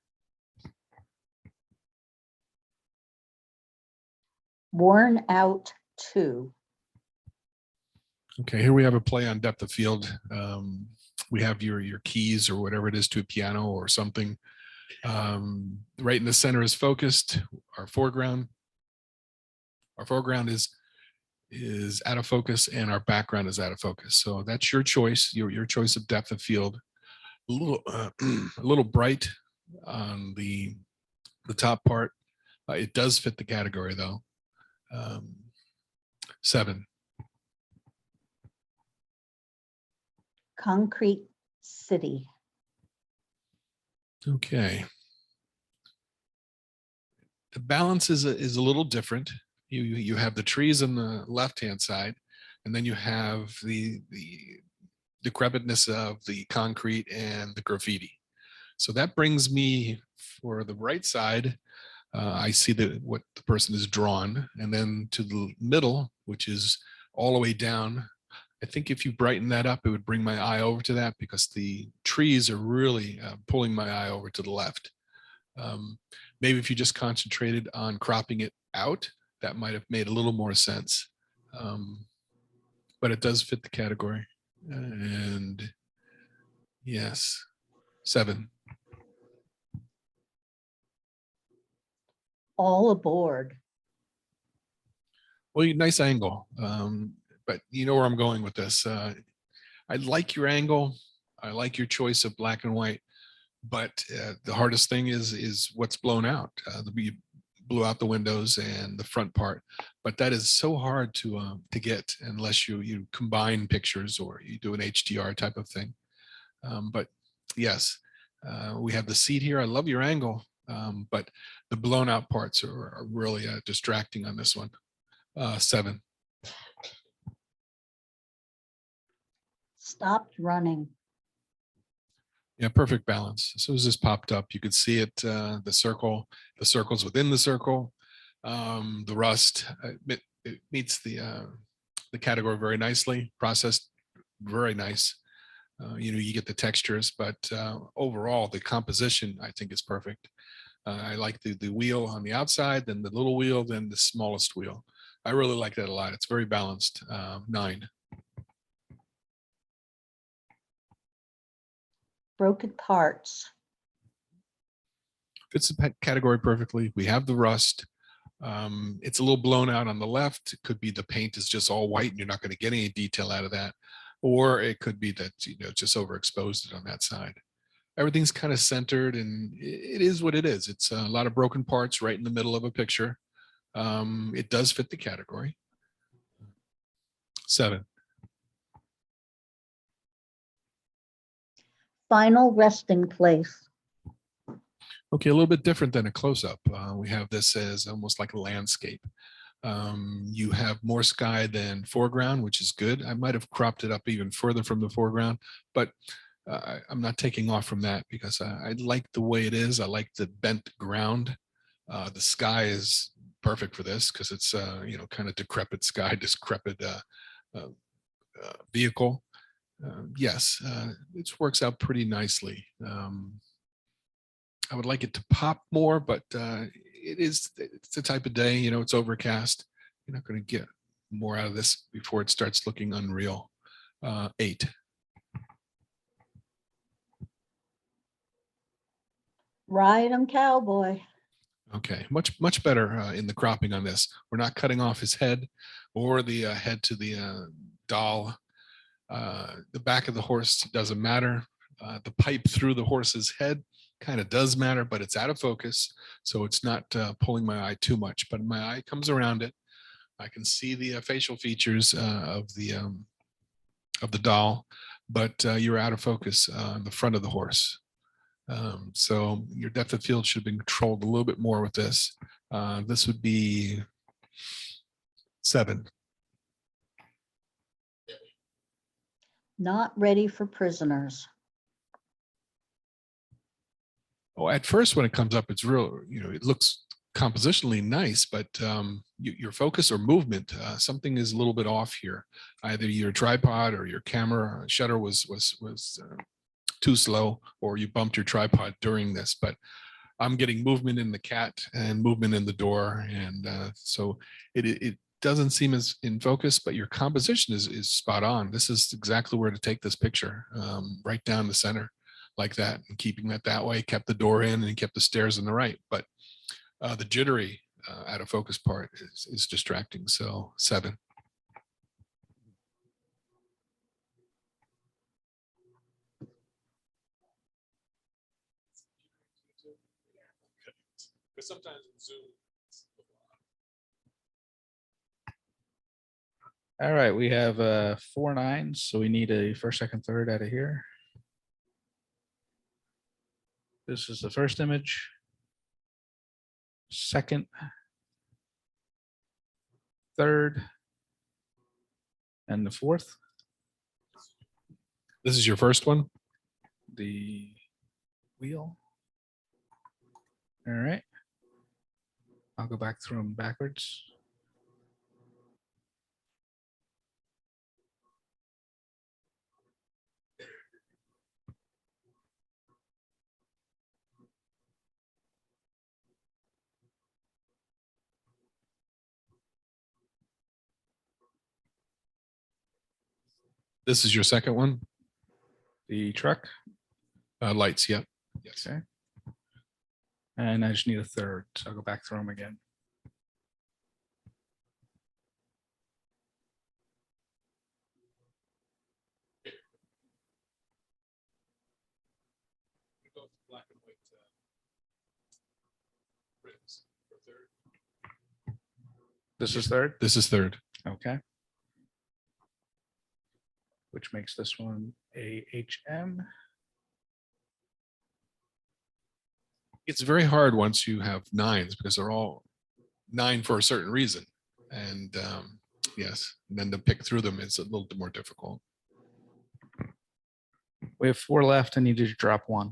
[SPEAKER 1] Worn out 2.
[SPEAKER 7] Okay, here we have a play on depth of field. We have your keys or whatever it is to a piano or something. Right in the center is focused. Our foreground is out of focus and our background is out of focus. So that's your choice, your choice of depth of field. A little bright on the top part. It does fit the category though. 7.
[SPEAKER 1] Concrete city.
[SPEAKER 7] Okay. The balance is a little different. You have the trees on the left-hand side, and then you have the decrepitness of the concrete and the graffiti. So that brings me for the right side. I see what the person has drawn, and then to the middle, which is all the way down. I think if you brighten that up, it would bring my eye over to that because the trees are really pulling my eye over to the left. Maybe if you just concentrated on cropping it out, that might have made a little more sense. But it does fit the category. And yes, 7.
[SPEAKER 1] All aboard.
[SPEAKER 7] Well, nice angle. But you know where I'm going with this. I like your angle. I like your choice of black and white. But the hardest thing is what's blown out. You blew out the windows and the front part. But that is so hard to get unless you combine pictures or you do an HDR type of thing. But yes, we have the seat here. I love your angle, but the blown out parts are really distracting on this one. 7.
[SPEAKER 1] Stopped running.
[SPEAKER 7] Yeah, perfect balance. As soon as this popped up, you could see it, the circles within the circle, the rust. It meets the category very nicely, processed very nice. You get the textures, but overall, the composition, I think, is perfect. I like the wheel on the outside, then the little wheel, then the smallest wheel. I really like that a lot. It's very balanced. 9.
[SPEAKER 1] Broken parts.
[SPEAKER 7] Fits the category perfectly. We have the rust. It's a little blown out on the left. It could be the paint is just all white and you're not going to get any detail out of that. Or it could be that, just overexposed it on that side. Everything's kind of centered and it is what it is. It's a lot of broken parts right in the middle of a picture. It does fit the category. 7.
[SPEAKER 1] Final resting place.
[SPEAKER 7] Okay, a little bit different than a close-up. We have this as almost like a landscape. You have more sky than foreground, which is good. I might have cropped it up even further from the foreground, but I'm not taking off from that because I like the way it is. I like the bent ground. The sky is perfect for this because it's kind of decrepit sky, decrepit vehicle. Yes, it works out pretty nicely. I would like it to pop more, but it's the type of day, you know, it's overcast. You're not going to get more out of this before it starts looking unreal. 8.
[SPEAKER 1] Ride 'em cowboy.
[SPEAKER 7] Okay, much better in the cropping on this. We're not cutting off his head or the head to the doll. The back of the horse doesn't matter. The pipe through the horse's head kind of does matter, but it's out of focus, so it's not pulling my eye too much. But my eye comes around it. I can see the facial features of the doll, but you're out of focus on the front of the horse. So your depth of field should have been controlled a little bit more with this. This would be 7.
[SPEAKER 1] Not ready for prisoners.
[SPEAKER 7] Oh, at first when it comes up, it's real, you know, it looks compositionally nice, but your focus or movement, something is a little bit off here. Either your tripod or your camera shutter was too slow, or you bumped your tripod during this. But I'm getting movement in the cat and movement in the door, and so it doesn't seem as in focus, but your composition is spot on. This is exactly where to take this picture, right down the center like that, and keeping that way kept the door in and kept the stairs on the right. But the jittery out of focus part is distracting. So 7. Because sometimes in Zoom.
[SPEAKER 2] All right, we have 4 9s, so we need a first, second, third out of here. This is the first image. Second. Third. And the fourth.
[SPEAKER 7] This is your first one.
[SPEAKER 2] The wheel. All right. I'll go back through them backwards.
[SPEAKER 7] This is your second one.
[SPEAKER 2] The truck.
[SPEAKER 7] Lights. Yep. Yes.
[SPEAKER 2] Okay. And I just need a third, so I'll go back through them again. This is third.
[SPEAKER 7] This is third.
[SPEAKER 2] Okay. Which makes this one a HM.
[SPEAKER 7] It's very hard once you have 9s because they're all 9 for a certain reason. And yes, and then to pick through them is a little bit more difficult.
[SPEAKER 2] We have 4 left. I need to drop 1.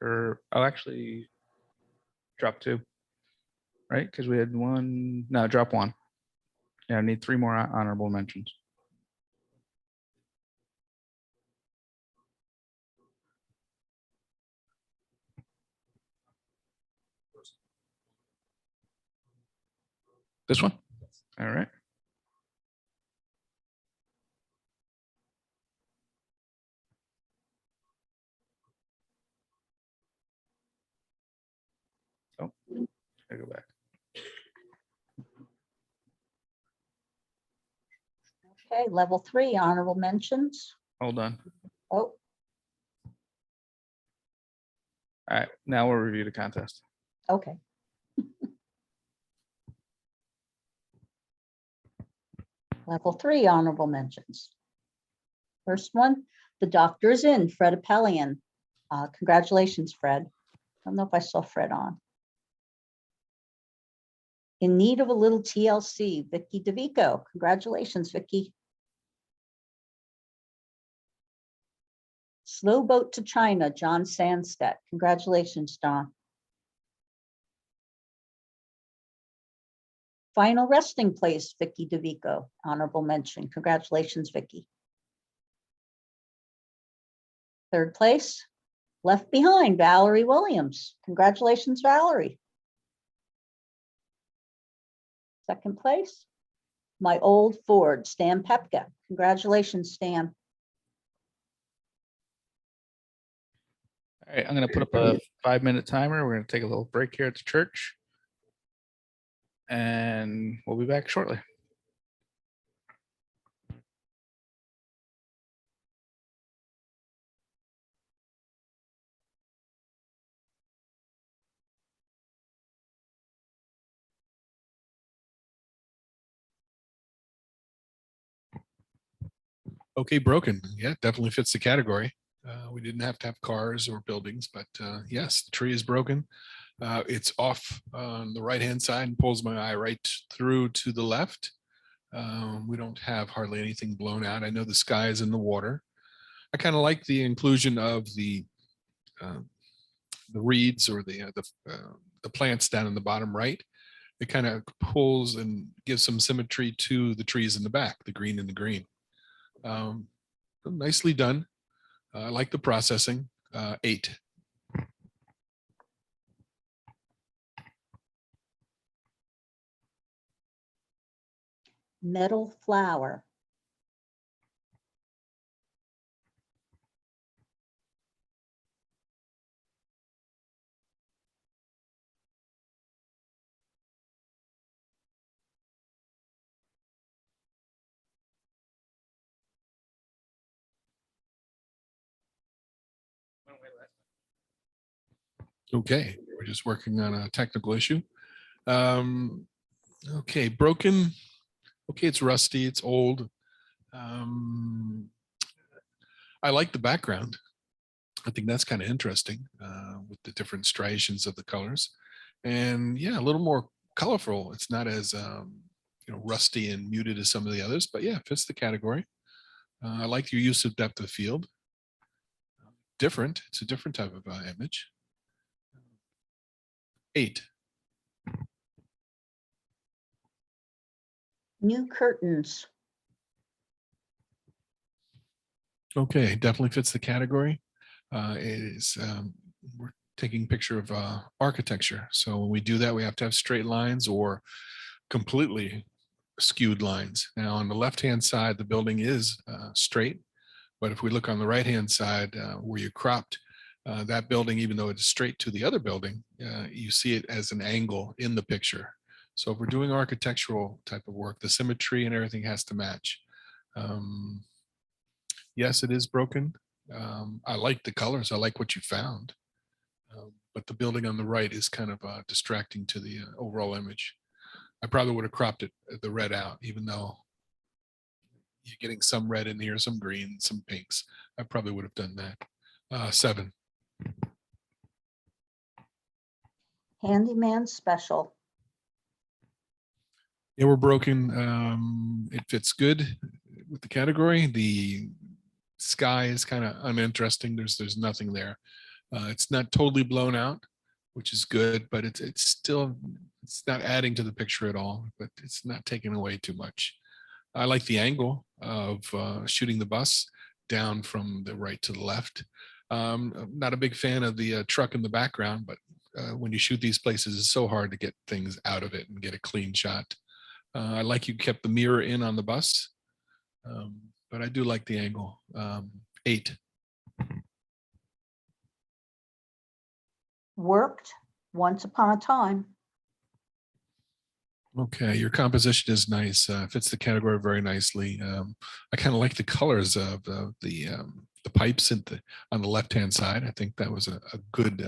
[SPEAKER 2] Or oh, actually, drop 2. Right? Because we had 1. No, drop 1. Yeah, I need 3 more honorable mentions. This one? All right. Oh, I go back.
[SPEAKER 1] Okay, level 3, honorable mentions.
[SPEAKER 2] Hold on.
[SPEAKER 1] Oh,
[SPEAKER 2] All right, now we'll review the contest.
[SPEAKER 1] okay. Level 3, honorable mentions. First one, the doctor's in, Fred Appelian. Congratulations, Fred. I don't know if I saw Fred on. In need of a little TLC, Vicky DeVico. Congratulations, Vicky. Slow boat to China, John Sandstedt. Congratulations, John. Final resting place, Vicky DeVico, honorable mention. Congratulations, Vicky. Third place, Left Behind, Valerie Williams. Congratulations, Valerie. Second place, My Old Ford, Stan Pepka. Congratulations, Stan.
[SPEAKER 2] All right, I'm gonna put up a 5-minute timer. We're gonna take a little break here at the church. And we'll be back shortly.
[SPEAKER 7] Okay, broken. Yeah, definitely fits the category. We didn't have to have cars or buildings, but yes, the tree is broken. It's off on the right-hand side and pulls my eye right through to the left. We don't have hardly anything blown out. I know the sky is in the water. I kind of like the inclusion of the reeds or the plants down in the bottom right. It kind of pulls and gives some symmetry to the trees in the back, the green and the green. Nicely done. I like the processing. 8.
[SPEAKER 1] Metal Flower.
[SPEAKER 7] Okay, we're just working on a technical issue. Okay, broken. Okay, it's rusty, it's old. I like the background. I think that's kind of interesting with the different striations of the colors. And yeah, a little more colorful. It's not as rusty and muted as some of the others, but yeah, fits the category. I like your use of depth of field. Different. It's a different type of image. 8.
[SPEAKER 1] New curtains.
[SPEAKER 7] Okay, definitely fits the category. It is we're taking a picture of architecture. So when we do that, we have to have straight lines or completely skewed lines. Now on the left-hand side, the building is straight, but if we look on the right-hand side where you cropped that building, even though it is straight to the other building, you see it as an angle in the picture. So if we're doing architectural type of work, the symmetry and everything has to match. Yes, it is broken. I like the colors. I like what you found. But the building on the right is kind of distracting to the overall image. I probably would have cropped it, the red out, even though you're getting some red in here, some green, some pinks. I probably would have done that. 7.
[SPEAKER 1] Handyman Special.
[SPEAKER 7] Yeah, we're broken. It fits good with the category. The sky is kind of uninteresting. There's nothing there. It's not totally blown out, which is good, but it's still, it's not adding to the picture at all, but it's not taking away too much. I like the angle of shooting the bus down from the right to the left. I'm not a big fan of the truck in the background, but when you shoot these places, it's so hard to get things out of it and get a clean shot. I like you kept the mirror in on the bus, but I do like the angle. 8.
[SPEAKER 1] Worked Once Upon a Time.
[SPEAKER 7] Okay, your composition is nice. Fits the category very nicely. I kind of like the colors of the pipes on the left-hand side. I think that was a good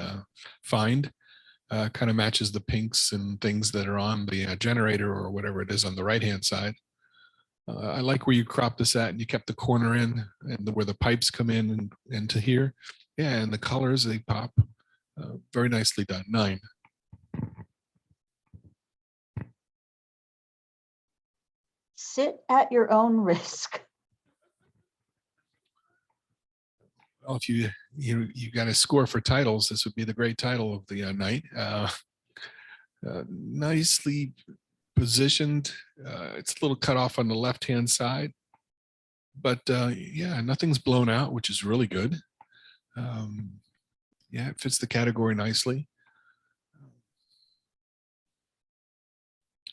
[SPEAKER 7] find. Kind of matches the pinks and things that are on the generator or whatever it is on the right-hand side. I like where you cropped this at and you kept the corner in and where the pipes come in and into here. Yeah, and the colors, they pop. Very nicely done. 9.
[SPEAKER 1] Sit at your own risk.
[SPEAKER 7] Well, if you got a score for titles, this would be the great title of the night. Nicely positioned. It's a little cut off on the left-hand side. But yeah, nothing's blown out, which is really good. Yeah, it fits the category nicely.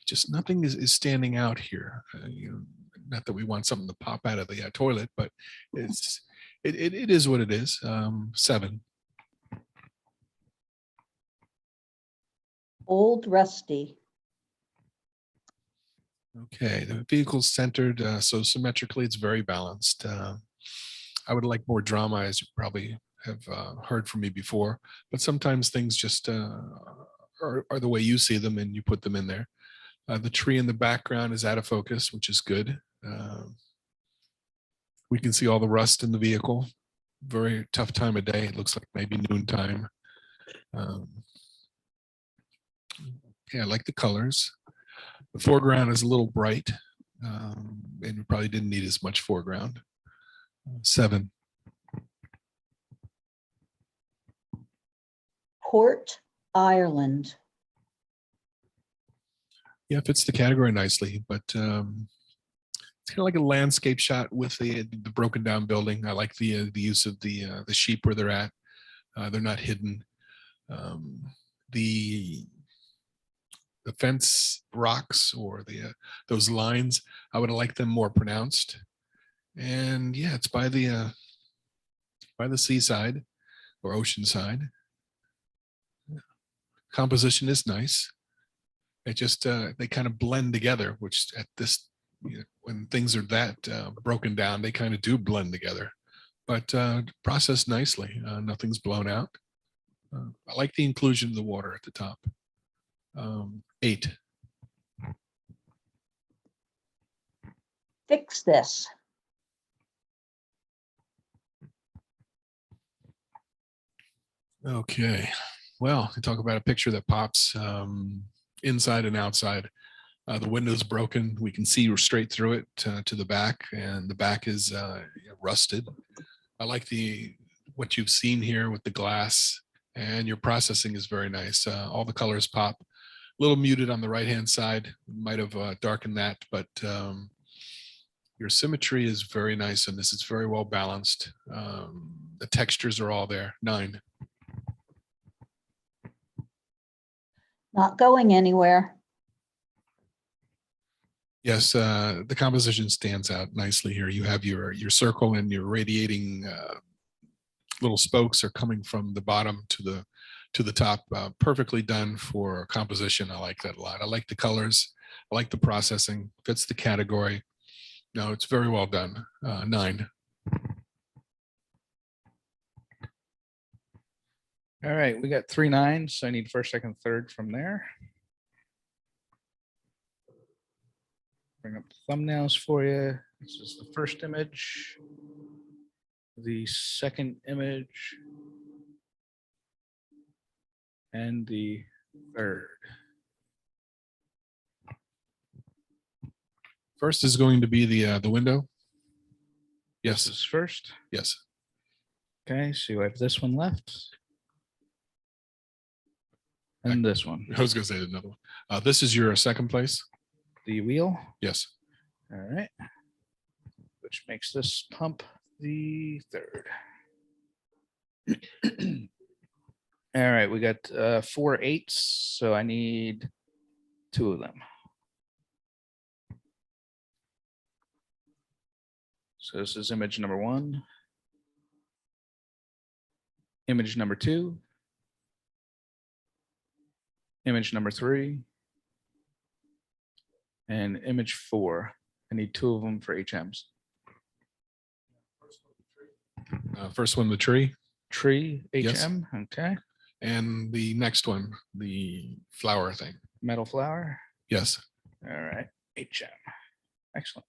[SPEAKER 7] Just nothing is standing out here. You know, not that we want something to pop out of the toilet, but it is what it is. 7.
[SPEAKER 1] Old rusty.
[SPEAKER 7] Okay, the vehicle's centered, so symmetrically, it's very balanced. I would like more drama, as you probably have heard from me before, but sometimes things just are the way you see them and you put them in there. The tree in the background is out of focus, which is good. We can see all the rust in the vehicle. Very tough time of day. It looks like maybe noontime. Yeah, I like the colors. The foreground is a little bright, and we probably didn't need as much foreground. 7.
[SPEAKER 1] Port Ireland.
[SPEAKER 7] Yeah, fits the category nicely, but it's kind of like a landscape shot with the broken down building. I like the use of the sheep where they're at. They're not hidden. The fence rocks or those lines, I would like them more pronounced. And yeah, it's by the seaside or ocean side. Composition is nice. It just they kind of blend together, which at this, you know, when things are that broken down, they kind of do blend together. But processed nicely. Nothing's blown out. I like the inclusion of the water at the top. 8.
[SPEAKER 1] Fix this.
[SPEAKER 7] Okay. Well, you talk about a picture that pops inside and outside. The window's broken. We can see straight through it to the back, and the back is rusted. I like what you've seen here with the glass, and your processing is very nice. All the colors pop. A little muted on the right-hand side. Might have darkened that, but your symmetry is very nice, and this is very well balanced. The textures are all there. 9.
[SPEAKER 1] Not going anywhere.
[SPEAKER 7] Yes, the composition stands out nicely here. You have your circle, and your radiating little spokes are coming from the bottom to the top. Perfectly done for composition. I like that a lot. I like the colors. I like the processing. Fits the category. No, it's very well done. 9.
[SPEAKER 2] All right, we got 3 9s, so I need first, second, third from there. Bring up the thumbnails for you. This is the first image, the second image, and the third.
[SPEAKER 7] First is going to be the window.
[SPEAKER 2] This
[SPEAKER 7] Yes,
[SPEAKER 2] is first.
[SPEAKER 7] yes.
[SPEAKER 2] Okay, so you have this one left. And this one,
[SPEAKER 7] I was going to say another one. This is your second place.
[SPEAKER 2] the wheel.
[SPEAKER 7] Yes.
[SPEAKER 2] All right. Which makes this pump the third. All right, we got 4 8s, so I need 2 of them. So this is image number 1, image number 2, image number 3, and image 4. I need 2 of them for HMs.
[SPEAKER 7] First one, the tree,
[SPEAKER 2] Tree,
[SPEAKER 7] Yes.
[SPEAKER 2] HM, okay.
[SPEAKER 7] and the next one, the flower thing.
[SPEAKER 2] Metal flower,
[SPEAKER 7] Yes.
[SPEAKER 2] all right, HM, excellent.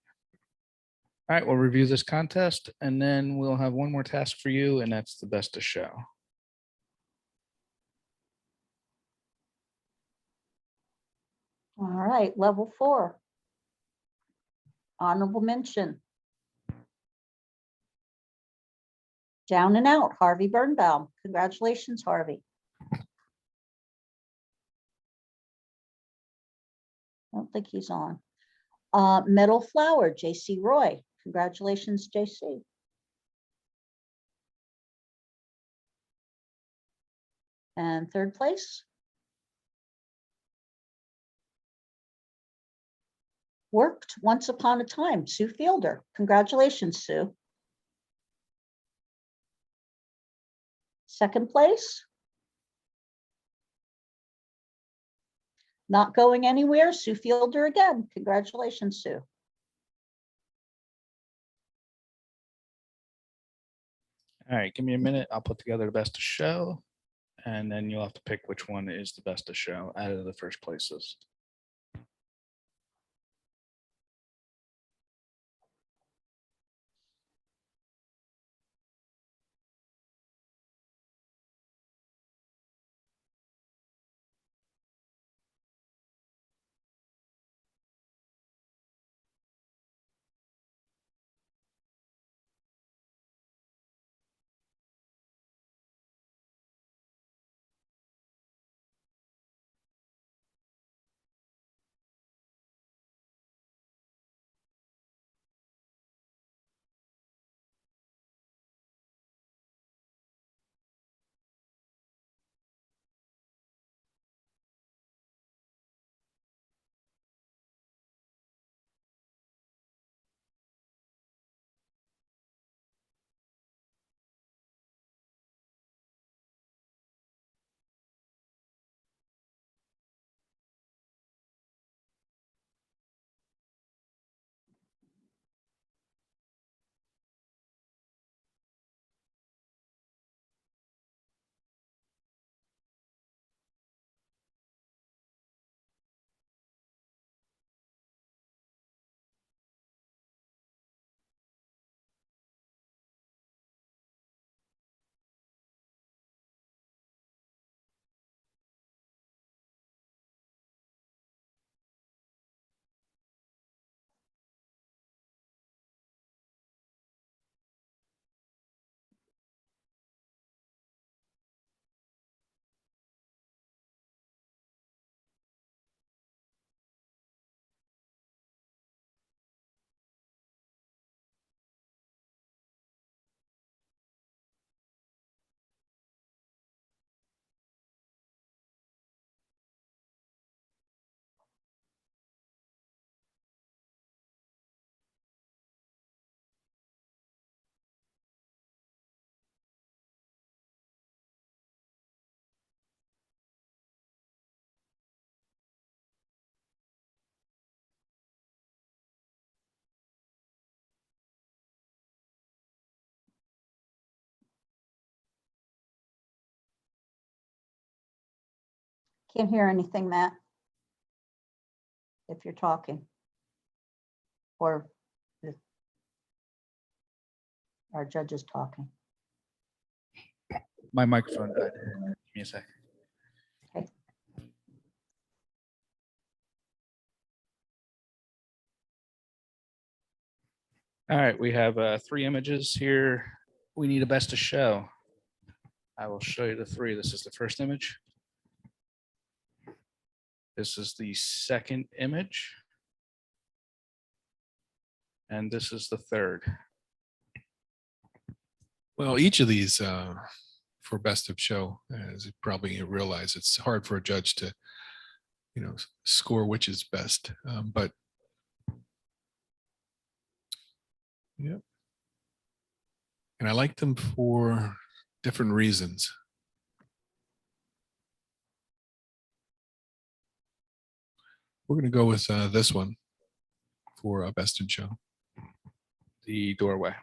[SPEAKER 2] All right, we'll review this contest, and then we'll have one more task for you, and that's the best of show.
[SPEAKER 1] All right, level 4. Honorable mention. Down and out, Harvey Birnbaum. Congratulations, Harvey. don't think he's on. Metal Flower, JC Roy. Congratulations, JC. And third place. Worked Once Upon a Time, Sue Fielder. Congratulations, Sue. Second place. Not going anywhere, Sue Fielder again. Congratulations, Sue.
[SPEAKER 2] All right, give me a minute. I'll put together the best of show. And then you'll have to pick which one is the best of show out of the first places.
[SPEAKER 1] Can't hear anything, Matt. If you're talking. Or if our judge is talking.
[SPEAKER 2] My microphone died. Give me a sec.
[SPEAKER 1] Okay.
[SPEAKER 2] All right, we have 3 images here. We need a best of show. I will show you the 3. This is the first image. This is the second image. And this is the third.
[SPEAKER 7] Well, each of these for best of show, as you probably realize, it's hard for a judge to, score which is best. But yeah, and I like them for different reasons. We're going to go with this one for best in show.
[SPEAKER 2] The doorway.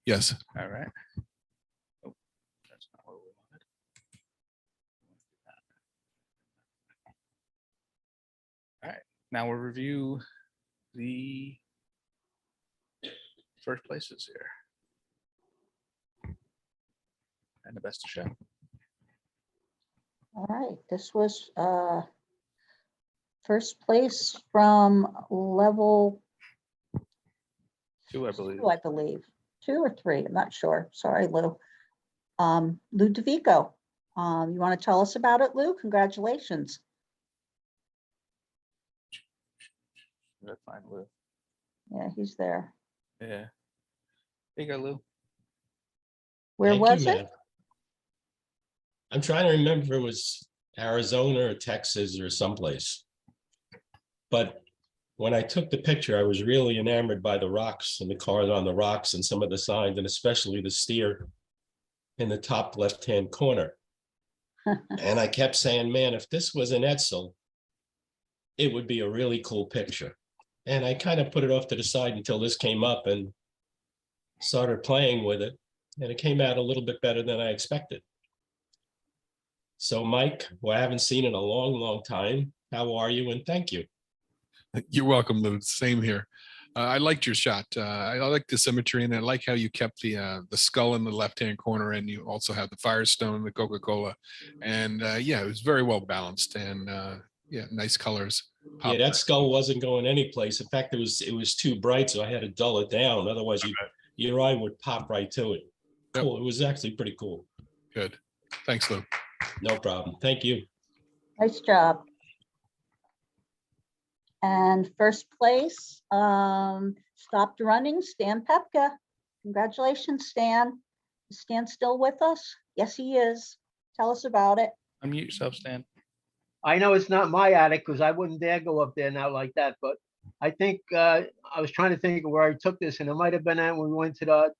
[SPEAKER 7] Yes.
[SPEAKER 2] All right. Oh, that's not what we wanted. All right, now we'll review the first places here. And the best of show.
[SPEAKER 1] All right, this was first place from level
[SPEAKER 2] 2, I believe.
[SPEAKER 1] 2, I believe. 2 or 3, I'm not sure. Sorry, Lou. Lou DeVico. You want to tell us about it, Lou? Congratulations.
[SPEAKER 2] Gotta find Lou.
[SPEAKER 1] Yeah, he's there.
[SPEAKER 2] Yeah. There you go, Lou.
[SPEAKER 1] Where
[SPEAKER 8] Thank you,
[SPEAKER 1] was it?
[SPEAKER 8] ma'am. I'm trying to remember if it was Arizona or Texas or someplace. But when I took the picture, I was really enamored by the rocks and the cars on the rocks and some of the signs, and especially the steer in the top left-hand corner. And I kept saying, man, if this was in Etzel, it would be a really cool picture. And I kind of put it off to the side until this came up and started playing with it. And it came out a little bit better than I expected. So Mike, who I haven't seen in a long, long time, how are you? And thank you.
[SPEAKER 7] You're welcome, Lou. Same here. I liked your shot. I like the symmetry, and I like how you kept the skull in the left-hand corner, and you also have the Firestone, the Coca-Cola, and yeah, it was very well balanced, and yeah, nice colors.
[SPEAKER 8] Yeah, that skull wasn't going anyplace. In fact, it was too bright, so I had to dull it down. Otherwise, your eye would pop right to it.
[SPEAKER 7] Yep.
[SPEAKER 8] Cool. It was actually pretty cool.
[SPEAKER 7] Good. Thanks, Lou.
[SPEAKER 8] No problem. Thank you.
[SPEAKER 1] Nice job. And first place, stopped running, Stan Pepka. Congratulations, Stan. Is Stan still with us? Yes, he is. Tell us about it.
[SPEAKER 2] Unmute yourself, Stan.
[SPEAKER 9] I know it's not my attic because I wouldn't dare go up there now like that, but I think I was trying to think of where I took this, and it might have been at when we went to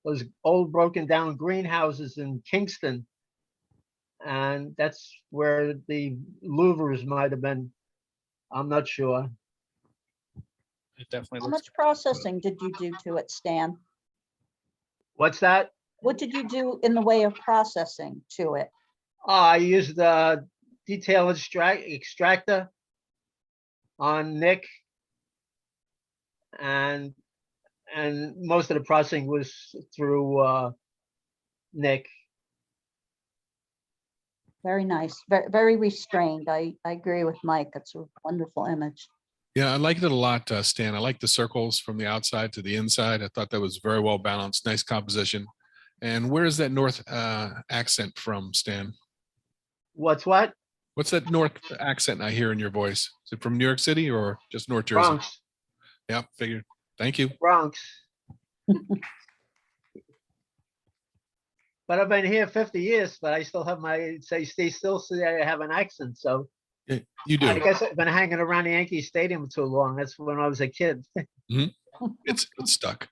[SPEAKER 9] those old broken down greenhouses in Kingston. And that's where the louvers might have been. I'm not sure.
[SPEAKER 2] It definitely
[SPEAKER 1] How
[SPEAKER 2] looks.
[SPEAKER 1] much processing did you do to it, Stan?
[SPEAKER 9] What's that?
[SPEAKER 1] What did you do in the way of processing to it?
[SPEAKER 9] I used the detail extractor on Nick, and most of the processing was through Nick.
[SPEAKER 1] Very nice, very, very restrained. I agree with Mike. It's a wonderful image.
[SPEAKER 7] Yeah, I liked it a lot, Stan. I like the circles from the outside to the inside. I thought that was very well balanced, nice composition. And where is that north accent from, Stan?
[SPEAKER 9] What's what?
[SPEAKER 7] What's that north accent I hear in your voice? Is it from New York City or just North Jersey?
[SPEAKER 9] Bronx.
[SPEAKER 7] Yeah, figured. Thank you.
[SPEAKER 9] Bronx. But I've been here 50 years, but I still have they still say I have an accent. So
[SPEAKER 7] Yeah, you do.
[SPEAKER 9] I guess I've been hanging around the Yankee Stadium too long. That's when I was a kid.
[SPEAKER 7] It's stuck.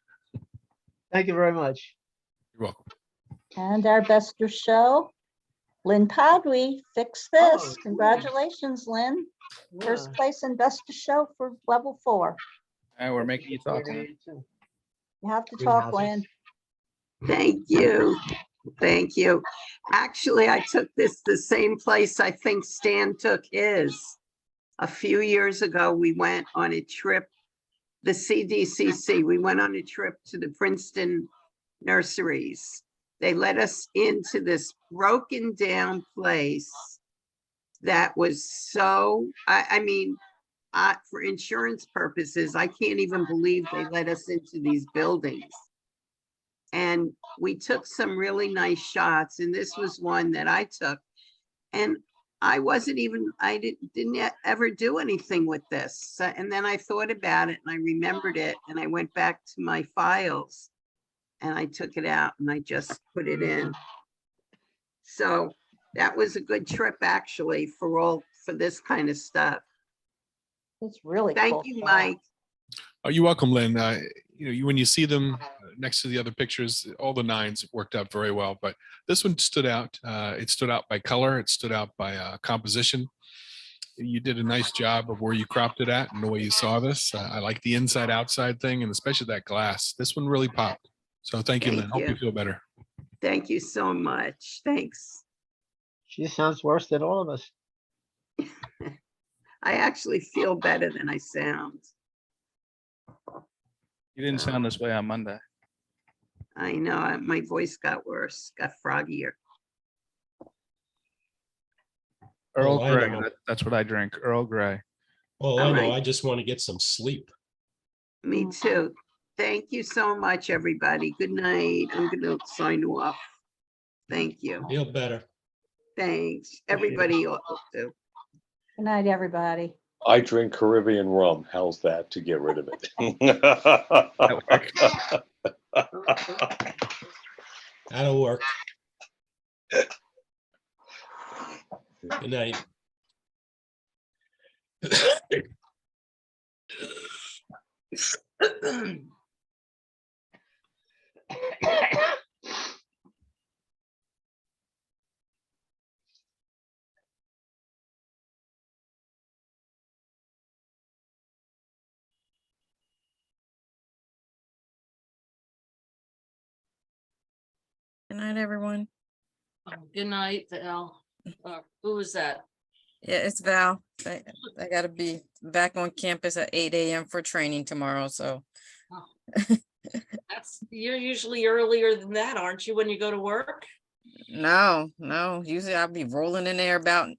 [SPEAKER 9] Thank you very much.
[SPEAKER 7] You're welcome.
[SPEAKER 1] And our bester show, Lynn Padwy, Fix
[SPEAKER 9] Oh,
[SPEAKER 1] This. Congratulations, Lynn. First
[SPEAKER 9] Yeah.
[SPEAKER 1] place in best of show for level 4.
[SPEAKER 2] We're making you talk. Lynn.
[SPEAKER 1] You have to talk,
[SPEAKER 9] Greenhouses.
[SPEAKER 1] Lynn.
[SPEAKER 10] Thank you. Thank you. Actually, I took this the same place I think Stan took his. A few years ago, we went on a trip, the CDCC, we went on a trip to the Princeton nurseries. They let us into this broken down place that was so, I mean, for insurance purposes, I can't even believe they let us into these buildings. And we took some really nice shots, and this was one that I took. And I didn't ever do anything with this. And then I thought about it and I remembered it, and I went back to my files and I took it out and I just put it in. So that was a good trip actually for this kind of stuff.
[SPEAKER 1] It's really cool.
[SPEAKER 10] Thank you, Mike.
[SPEAKER 7] Oh, you're welcome, Lynn. When you see them next to the other pictures, all the 9s worked out very well, but this one stood out. It stood out by color. It stood out by composition. You did a nice job of where you cropped it at and the way you saw this. I like the inside outside thing, and especially that glass. This one really popped. So thank you, Lynn.
[SPEAKER 10] Thank
[SPEAKER 7] Hope
[SPEAKER 10] you.
[SPEAKER 7] you feel better.
[SPEAKER 10] Thank you so much. Thanks.
[SPEAKER 9] She sounds worse than all of us.
[SPEAKER 10] I actually feel better than I sound.
[SPEAKER 2] You didn't sound this way on Monday.
[SPEAKER 10] I know, my voice got worse, got froggier.
[SPEAKER 2] Earl
[SPEAKER 8] I
[SPEAKER 2] Grey.
[SPEAKER 8] know.
[SPEAKER 2] That's what I drink. Earl Grey.
[SPEAKER 8] Well, I
[SPEAKER 10] All
[SPEAKER 8] know.
[SPEAKER 10] right.
[SPEAKER 8] I just want to get some sleep.
[SPEAKER 10] Me too. Thank you so much, everybody. Good night. I'm gonna sign off. Thank you.
[SPEAKER 8] Feel better.
[SPEAKER 10] Thanks. Everybody also.
[SPEAKER 1] Good night, everybody.
[SPEAKER 6] I drink Caribbean rum. How's that to get rid of it?
[SPEAKER 8] That'll work. Good night.
[SPEAKER 5] Good night, everyone.
[SPEAKER 11] Good night, Val. Who was that?
[SPEAKER 5] Yeah, it's Val. I gotta be back on campus at 8 a.m. for training tomorrow, so.
[SPEAKER 11] You're usually earlier than that, aren't you, when you go to work?
[SPEAKER 5] No, usually I'll be rolling in there about